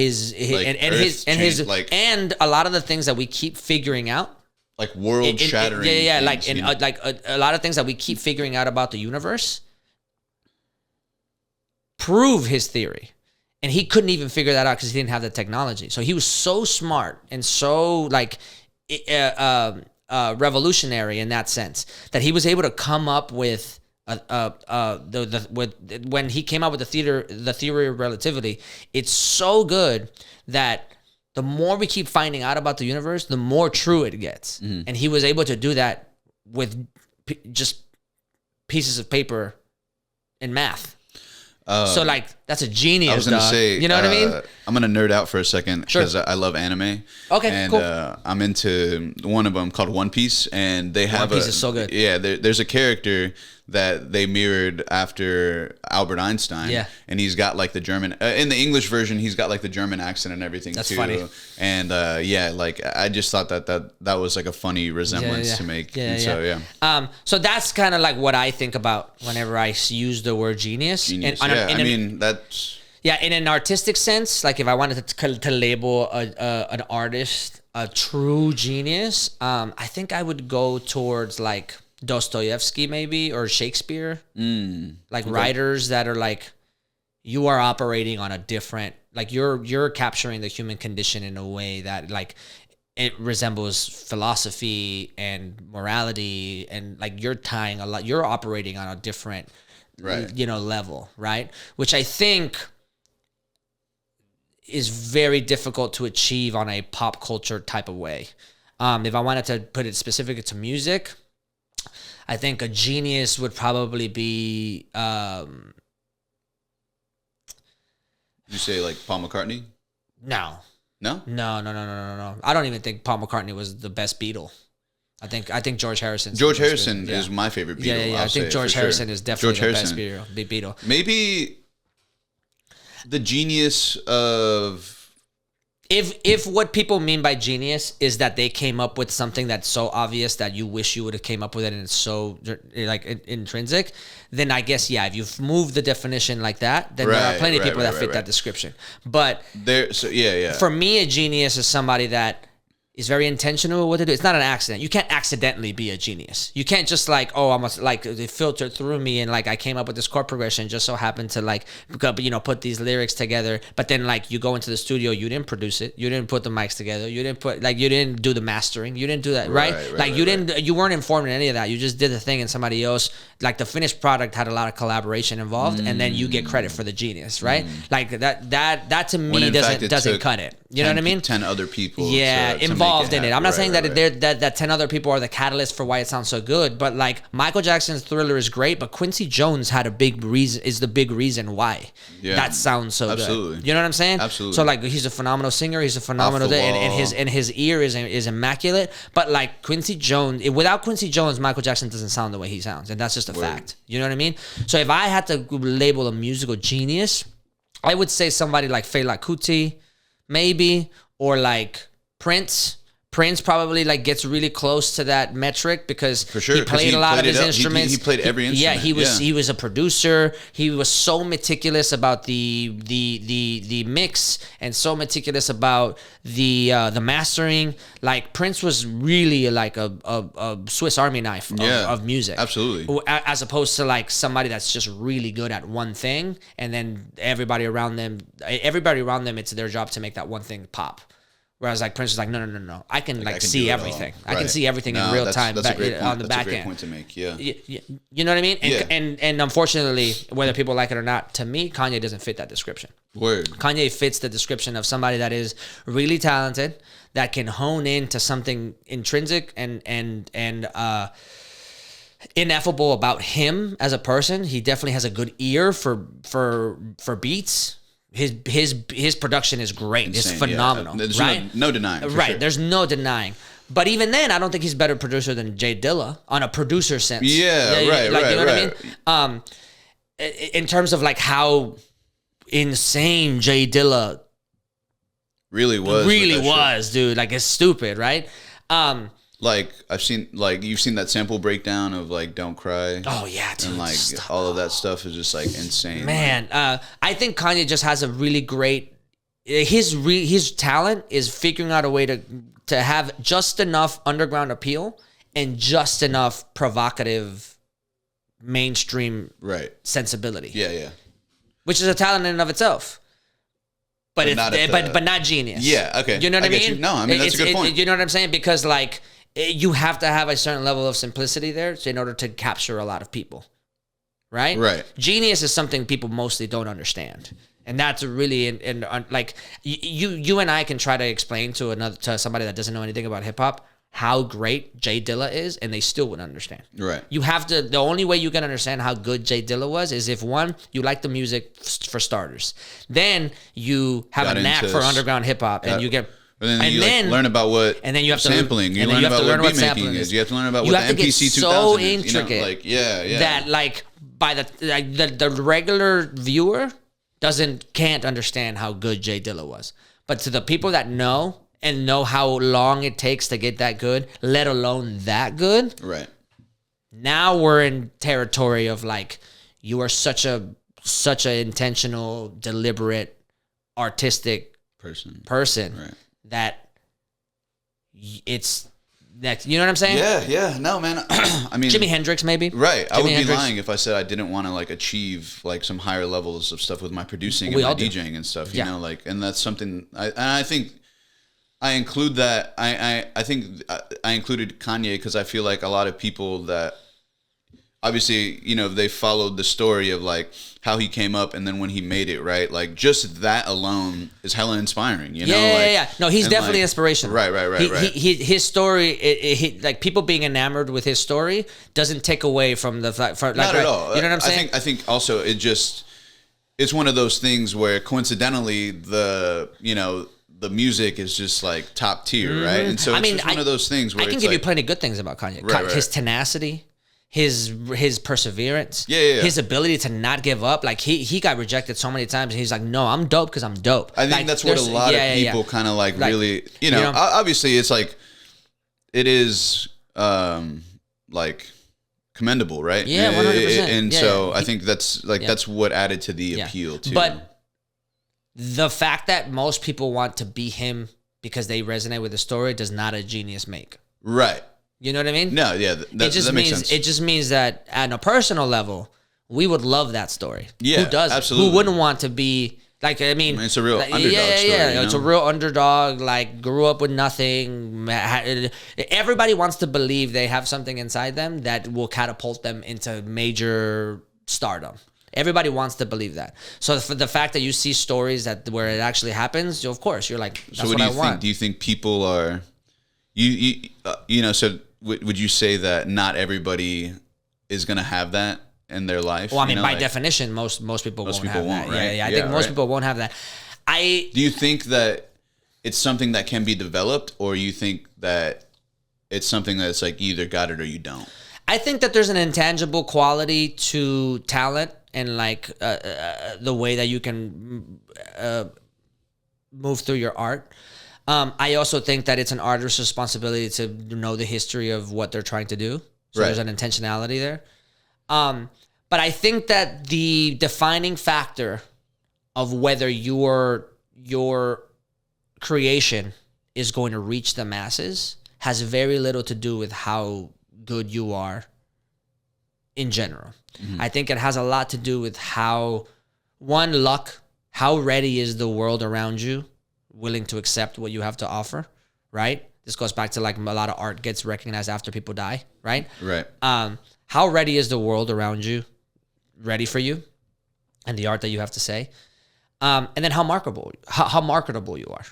and a lot of the things that we keep figuring out, like world shattering. A lot of things that we keep figuring out about the universe prove his theory, and he couldn't even figure that out because he didn't have the technology. So he was so smart and so like revolutionary in that sense that he was able to come up with when he came up with the theory of relativity. It's so good that the more we keep finding out about the universe, the more true it gets. Mm-hmm. And he was able to do that with just pieces of paper and math. So like that's a genius. I was gonna say, you know what I mean? I'm gonna nerd out for a second because I love anime. Okay, and, cool. I'm into one of them called One Piece, and they have One Piece is so good. Yeah, there's a character that they mirrored after Albert Einstein. Yeah, and he's got like the German in the English version. He's got like the German accent and everything. That's too. funny. And like I just thought that was like a funny resemblance to make. So that's kind of like what I think about whenever I use the word genius. Genius. And That's. Yeah, in an artistic sense, like if I wanted to label an artist a true genius, I think I would go towards like Dostoevsky maybe or Shakespeare, like writers that are like, you are operating on a different, like you're capturing the human condition in a way that like it resembles philosophy and morality, and like you're tying a lot, you're operating on a different, level, right? Which I think is very difficult to achieve on a pop culture type of way. If I wanted to put it specifically to music, I think a genius would probably be. You say like Paul McCartney? No. No. I don't even think Paul McCartney was the best Beatle. I think George Harrison. George Harrison is my favorite Beatle. Yeah. I think George Harrison is definitely the best Beatle. Maybe the genius of. If what people mean by genius is that they came up with something that's so obvious that you wish you would have came up with it and it's so like intrinsic, then I guess if you've moved the definition like that, then there are plenty of people that fit that description. But for me, a genius is somebody that is very intentional with what they do. It's not an accident. You can't accidentally be a genius. You can't just like, it filtered through me and like I came up with this chord progression, just so happened to like, put these lyrics together. But then like you go into the studio, you didn't produce it. You didn't put the mics together. You didn't do the mastering. You didn't do that, right? You weren't informed in any of that. You just did the thing and somebody else, like the finished product had a lot of collaboration involved, and then you get credit for the genius, right? Like that to me doesn't cut it. You know what I mean? 10 other people. Yeah, involved in it. I'm not saying that 10 other people are the catalyst for why it sounds so good, but like Michael Jackson's Thriller is great, but Quincy Jones had is the big reason why that sounds so good. You know what I'm saying? Absolutely. So like he's a phenomenal singer, he's a phenomenal and his ear is immaculate, but like Quincy Jones, without Quincy Jones, Michael Jackson doesn't sound the way he sounds, and that's just a fact. You know what I mean? So if I had to label a musical genius, I would say somebody like Fela Kuti, maybe, or like Prince. Prince probably like gets really close to that metric because he played a lot of his instruments. He played every instrument. Yeah, he was a producer. He was so meticulous about the mix and so meticulous about the mastering. Like Prince was really like a Swiss Army knife of music. Absolutely. As opposed to like somebody that's just really good at one thing, and then everybody around them, it's their job to make that one thing pop. Whereas like Prince is like, no. I can see everything. I can see everything in real time on the back end. That's a great point to make. Yeah. You know what I mean? And unfortunately, whether people like it or not, to me, Kanye doesn't fit that description. Word. Kanye fits the description of somebody that is really talented, that can hone into something intrinsic and ineffable about him as a person. He definitely has a good ear for beats. His production is great. Insane, it's phenomenal. There's right? no denying. Right. Sure. There's no denying. But even then, I don't think he's a better producer than Jay Dilla on a producer sense. Yeah, right. You know what I mean? In terms of like how insane Jay Dilla really was, dude. Like it's stupid, right? Like you've seen that sample breakdown of like "Don't Cry." Oh yeah, dude. And like all of that stuff is just like insane. Man, I think Kanye just has a really great. His talent is figuring out a way to have just enough underground appeal and just enough provocative mainstream sensibility. Yeah. Which is a talent in and of itself. But not genius. Yeah. Okay. You know what I mean? No, I mean that's a good point. You know what I'm saying? Because like. You have to have a certain level of simplicity there in order to capture a lot of people, right? Right. Genius is something people mostly don't understand, and that's really like you and I can try to explain to somebody that doesn't know anything about hip hop how great Jay Dilla is, and they still wouldn't understand. Right. You have to. The only way you can understand how good Jay Dilla was is if one, you like the music for starters, then you have a knack for underground hip hop, and you get. And then learn about what sampling. You learn about what beat making is. You have to learn about what the MPC 2000 so is. Intricate, that like by the regular viewer can't understand how good Jay Dilla was. But to the people that know and know how long it takes to get that good, let alone that good. Right. Now we're in territory of like, you are such a such an intentional, deliberate, artistic person, right. that it's next. You know what I'm saying? Yeah. No, man. I mean, Jimi Hendrix, maybe. Right. Jimi I would be Hendrix. lying if I said I didn't want to like achieve like some higher levels of stuff with my producing We and my all do. DJing and stuff. You know, like, and that's something. I think I include that. I think I included Kanye because I feel like a lot of people that obviously, you know, they followed the story of like how he came up and then when he made it, right? Like just that alone is hella inspiring, you know? Yeah. No, he's definitely like, inspirational. Right. His story, like people being enamored with his story doesn't take away from the fact. Like, not at all. You know what I'm saying? I think also it's one of those things where coincidentally the music is just like top tier, right? And so it's just one of those things where I can give you plenty of good things about Kanye. Right. His tenacity. His perseverance, his ability to not give up. Like he got rejected so many times, and he's like, "No, I'm dope because I'm dope." I think like, that's what a lot of people kind of like really, you know. Obviously, it's like it is like commendable, right? Yeah, 100%. And so I think that's like that's what added to the appeal too. But the fact that most people want to be him because they resonate with the story does not a genius make. Right. You know what I mean? No, yeah, that makes sense. It just means that at a personal level, we would love that story. Yeah, who doesn't? absolutely. Who wouldn't want to be like? I mean, it's a real underdog story. Yeah. You know? It's a real underdog. Like grew up with nothing. Everybody wants to believe they have something inside them that will catapult them into major stardom. Everybody wants to believe that. So for the fact that you see stories where it actually happens, of course you're like, that's so what I do you want. think? Do you think people are, you know? So would you say that not everybody is going to have that in their life? Well, I mean, by definition, most people won't have that. Right? Yeah. I think most people won't have that. Do you think that it's something that can be developed, or you think that it's something that's like you either got it or you don't? I think that there's an intangible quality to talent and like the way that you can move through your art. I also think that it's an artist's responsibility to know the history of what they're trying to do. So there's an intentionality there. But I think that the defining factor of whether your creation is going to reach the masses has very little to do with how good you are in general. Mm-hmm. I think it has a lot to do with how ready is the world around you willing to accept what you have to offer, right? This goes back to like a lot of art gets recognized after people die, right? Right. How ready is the world around you ready for you and the art that you have to say? And then how marketable you are.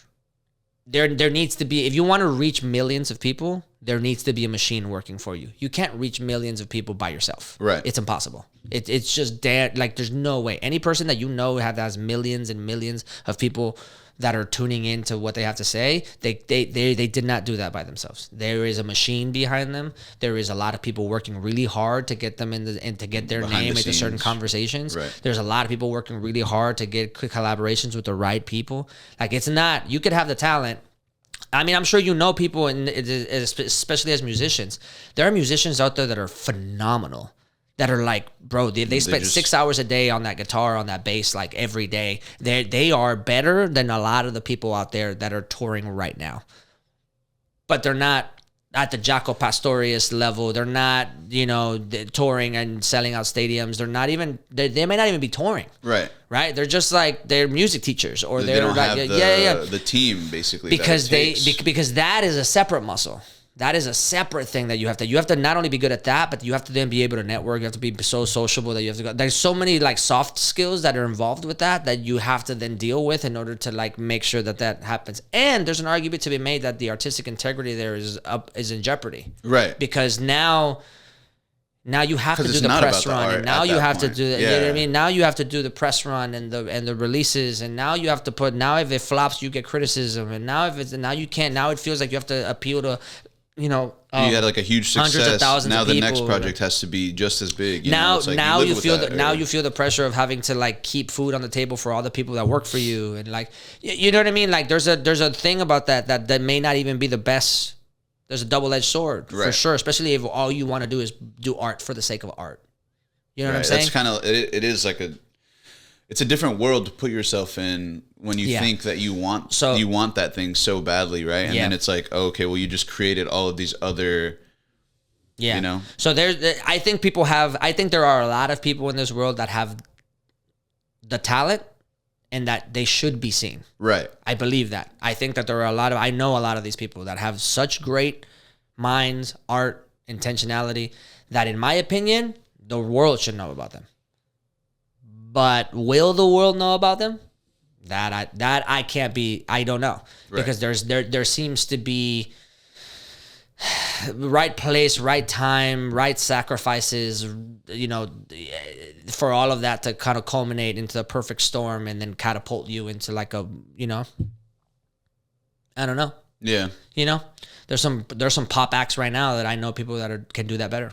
There needs to be, if you want to reach millions of people, there needs to be a machine working for you. You can't reach millions of people by yourself. Right. It's impossible. It's just like there's no way. Any person that you know has millions and millions of people that are tuning in to what they have to say, they did not do that by themselves. There is a machine behind them. There is a lot of people working really hard to get them and to get their name into certain conversations. Right. There's a lot of people working really hard to get quick collaborations with the right people. Like it's not, you could have the talent. I mean, I'm sure you know people, especially as musicians. There are musicians out there that are phenomenal. That are like, bro, they spend 6 hours a day on that guitar, on that bass, like every day. They are better than a lot of the people out there that are touring right now. But they're not at the Jaco Pastorius level. They're not, touring and selling out stadiums. They're not even, they may not even be touring. Right. Right? They're just like, they're music teachers or they they're don't like, have the team basically. Because because that is a separate muscle. That is a separate thing that you have to not only be good at that, but you have to then be able to network. You have to be so sociable that you have to go. There's so many like soft skills that are involved with that you have to then deal with in order to like make sure that happens. And there's an argument to be made that the artistic integrity there is in jeopardy. Right. Because now you have to do the press run, and now you have to do that. You know what I mean? Now you have to do the press run and the releases, and now you have to put. Now if it flops, you get criticism, and now you can't. Now it feels like you have to appeal to. You had like a huge success. Hundreds of thousands now of the people. next project has to be just as big. Now you feel the pressure of having to like keep food on the table for all the people that work for you, and like you know what I mean. Like there's a thing about that may not even be the best. There's a double-edged sword for sure, especially if all you want to do is do art for the sake of art. You know what I'm saying? That's kind of it is like it's a different world to put yourself in when you think that you want that thing so badly, right? And then it's like, oh, okay, well, you just created all of these other, you know. So I think there are a lot of people in this world that have the talent and that they should be seen. Right. I believe that. I think that there are I know a lot of these people that have such great minds, art, intentionality, that in my opinion, the world should know about them. But will the world know about them? That I can't be. I don't know, because there seems to be right place, right time, right sacrifices. You know, for all of that to kind of culminate into the perfect storm and then catapult you into like a, you know, I don't know. Yeah. You know, there's some pop acts right now that I know people that can do that better.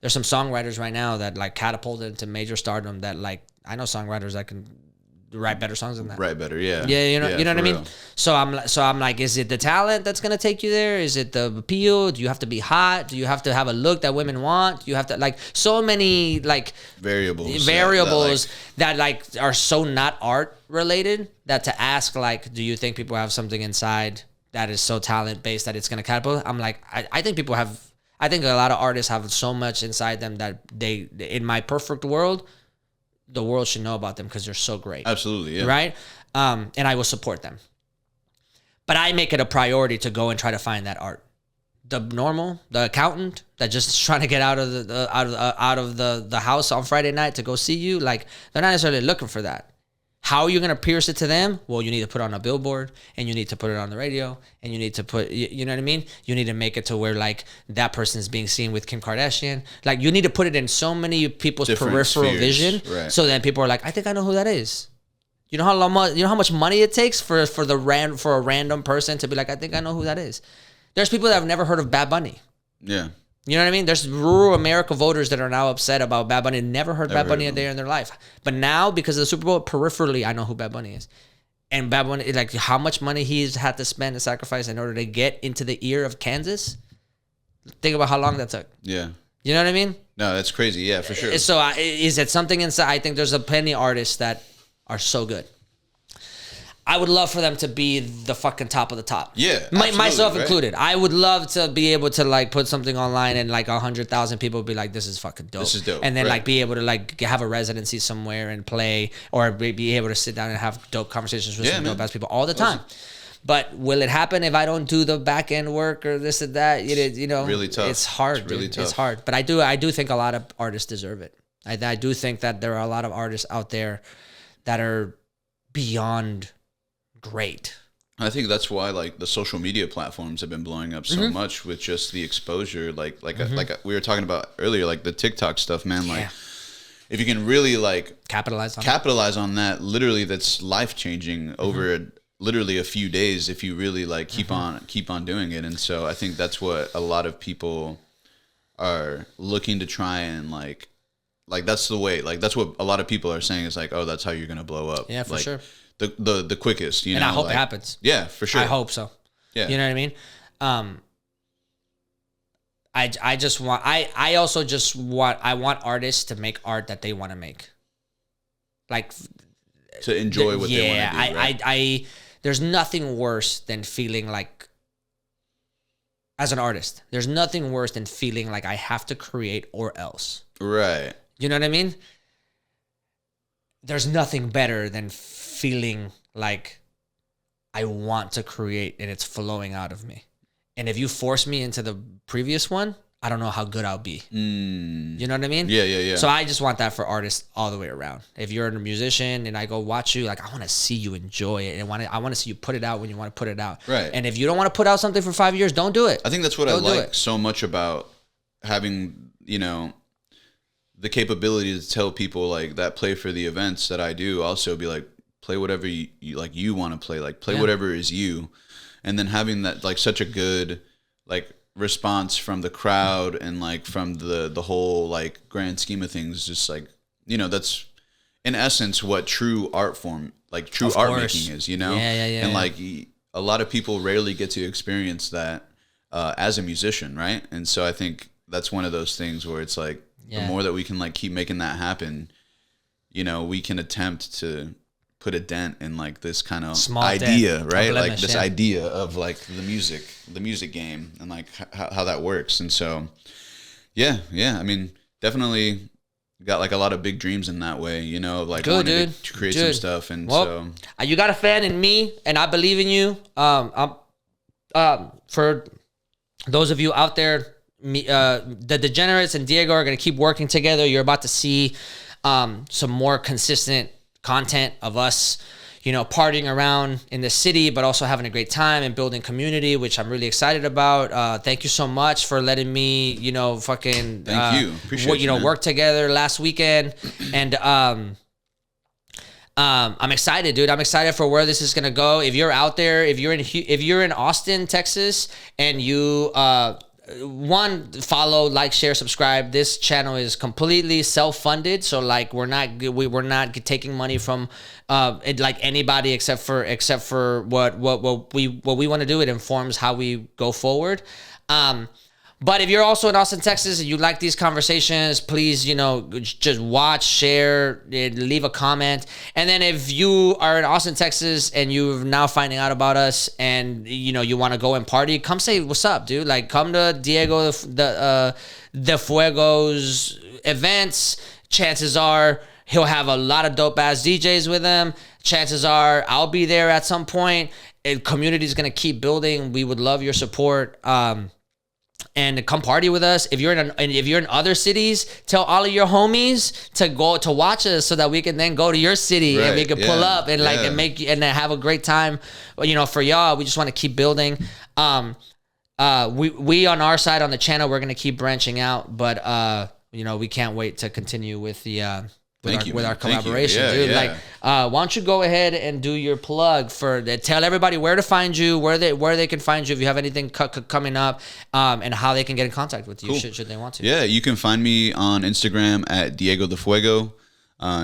There's some songwriters right now that like catapulted into major stardom that like, I know songwriters that can write better songs than that. Write better, yeah. Yeah, you know what I mean? Real. So I'm like, is it the talent that's gonna take you there? Is it the appeal? Do you have to be hot? Do you have to have a look that women want? Do you have to, like, so many like variables that are so not art related, that to ask like, do you think people have something inside that is so talent based that it's gonna catapult? I'm like, I think people have. I think a lot of artists have so much inside them that they, in my perfect world, the world should know about them because they're so great. Absolutely, yeah. Right? And I will support them. But I make it a priority to go and try to find that art. The accountant that just is trying to get out of the house on Friday night to go see you, like, they're not necessarily looking for that. How are you going to pierce it to them? Well, you need to put it on a billboard, and you need to put it on the radio, and you need to put, you know what I mean? You need to make it to where, like, that person is being seen with Kim Kardashian. Like, you need to put it in so many people's peripheral vision, right? So then people are like, I think I know who that is. You know how much money it takes for a random person to be like, I think I know who that is. There's people that have never heard of Bad Bunny. Yeah. You know what I mean? There's rural America voters that are now upset about Bad Bunny. Never heard Bad Bunny a day in their life. But now, because of the Super Bowl, peripherally, I know who Bad Bunny is. And Bad Bunny, like, how much money he's had to spend and sacrifice in order to get into the ear of Kansas. Think about how long that took. Yeah. You know what I mean? No, that's crazy. Yeah, for sure. So is it something inside? I think there's plenty of artists that are so good. I would love for them to be the fucking top of the top. Yeah, myself included. I would love to be able to like put something online and like 100,000 people would be like, "This is fucking dope." This is dope. And then like be able to like have a residency somewhere and play, or be able to sit down and have dope conversations with some dope ass people all the time. But will it happen if I don't do the back end work or this and that? You know, really tough. It's hard. It's really tough. It's hard. But I do think a lot of artists deserve it. I do think that there are a lot of artists out there that are beyond great. I think that's why like the social media platforms have been blowing up so much with just the exposure, like we were talking about earlier, like the TikTok stuff, man. Like if you can really like capitalize on that, literally, that's life changing over literally a few days if you really like keep on doing it. And so I think that's what a lot of people are looking to try and like that's the way, like that's what a lot of people are saying is like, oh, that's how you're gonna blow up. Yeah, for like, sure. The quickest, you know. And I hope it happens. Yeah, for sure. I hope so. Yeah. You know what I mean? I just want, I also just want, I want artists to make art that they want to make. Like, to enjoy what they want to do. Right? I there's nothing worse than feeling like, as an artist, there's nothing worse than feeling like I have to create or else. Right. You know what I mean? There's nothing better than feeling like I want to create and it's flowing out of me. And if you force me into the previous one, I don't know how good I'll be. You know what I mean? Yeah. So I just want that for artists all the way around. If you're a musician and I go watch you, like, I want to see you enjoy it, and I want to see you put it out when you want to put it out. Right. And if you don't want to put out something for 5 years, don't do it. I think that's what I like so much about having, you know, the capability to tell people like that play for the events that I do, also be like, play whatever you like, you want to play, like play whatever is you. And then having that like such a good like response from the crowd and like from the whole like grand scheme of things, just like, you know, that's in essence what true art form, like true art making is, you know? And like a lot of people rarely get to experience that as a musician, right? And so I think that's one of those things where it's like, the more that we can like keep making that happen, we can attempt to put a dent in like this kind of Small idea, dent, right? blemish, Like this yeah. idea of like the music game, and like how that works. And so, yeah. I mean, definitely got like a lot of big dreams in that way, like Good, wanting dude. to create Good. some stuff. And Well, you got a fan in me, and I believe in you. For those of you out there, the Degenerates and Diego are going to keep working together. You're about to see some more consistent content of us, partying around in the city, but also having a great time and building community, which I'm really excited about. Thank you so much for letting me, Thank you. Appreciate you, man. work together last weekend. And I'm excited, dude. I'm excited for where this is gonna go. If you're out there, if you're in Austin, Texas, and you follow, like, share, subscribe. This channel is completely self-funded, so like we're not taking money from like anybody except for what we want to do. It informs how we go forward. But if you're also in Austin, Texas, and you like these conversations, please, just watch, share, leave a comment. And then if you are in Austin, Texas, and you're now finding out about us, and you want to go and party, come say what's up, dude. Like, come to Diego the Fuego's events. Chances are he'll have a lot of dope ass DJs with him. Chances are I'll be there at some point. Community is gonna keep building. We would love your support. And come party with us. If you're in other cities, tell all of your homies to go to watch us, so that we can then go to your city, and we can pull up and and have a great time. For y'all, we just want to keep building. We on our side on the channel, we're gonna keep branching out, but we can't wait to continue with the with our collaboration, dude. Yeah. Like, why don't you go ahead and do your plug tell everybody where to find you, where they can find you, if you have anything coming up, and how they can get in contact with you. Cool. should they want to. Yeah, you can find me on Instagram at Diego the Fuego.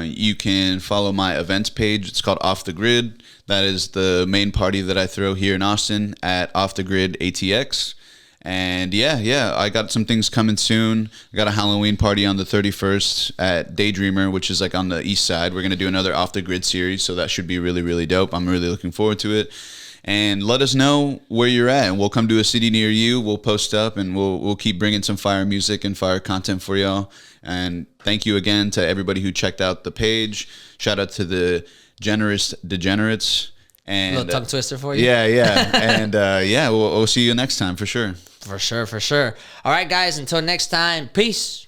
You can follow my events page. It's called Off the Grid. That is the main party that I throw here in Austin at Off the Grid ATX. And yeah, I got some things coming soon. I got a Halloween party on the 31st at Daydreamer, which is like on the east side. We're going to do another Off the Grid series, so that should be really, really dope. I'm really looking forward to it. And let us know where you're at, and we'll come to a city near you. We'll post up, and we'll keep bringing some fire music and fire content for y'all. And thank you again to everybody who checked out the page. Shout out to the generous Degenerates. And little tongue twister for you. Yeah. And we'll see you next time for sure. For sure. All right, guys, until next time, peace.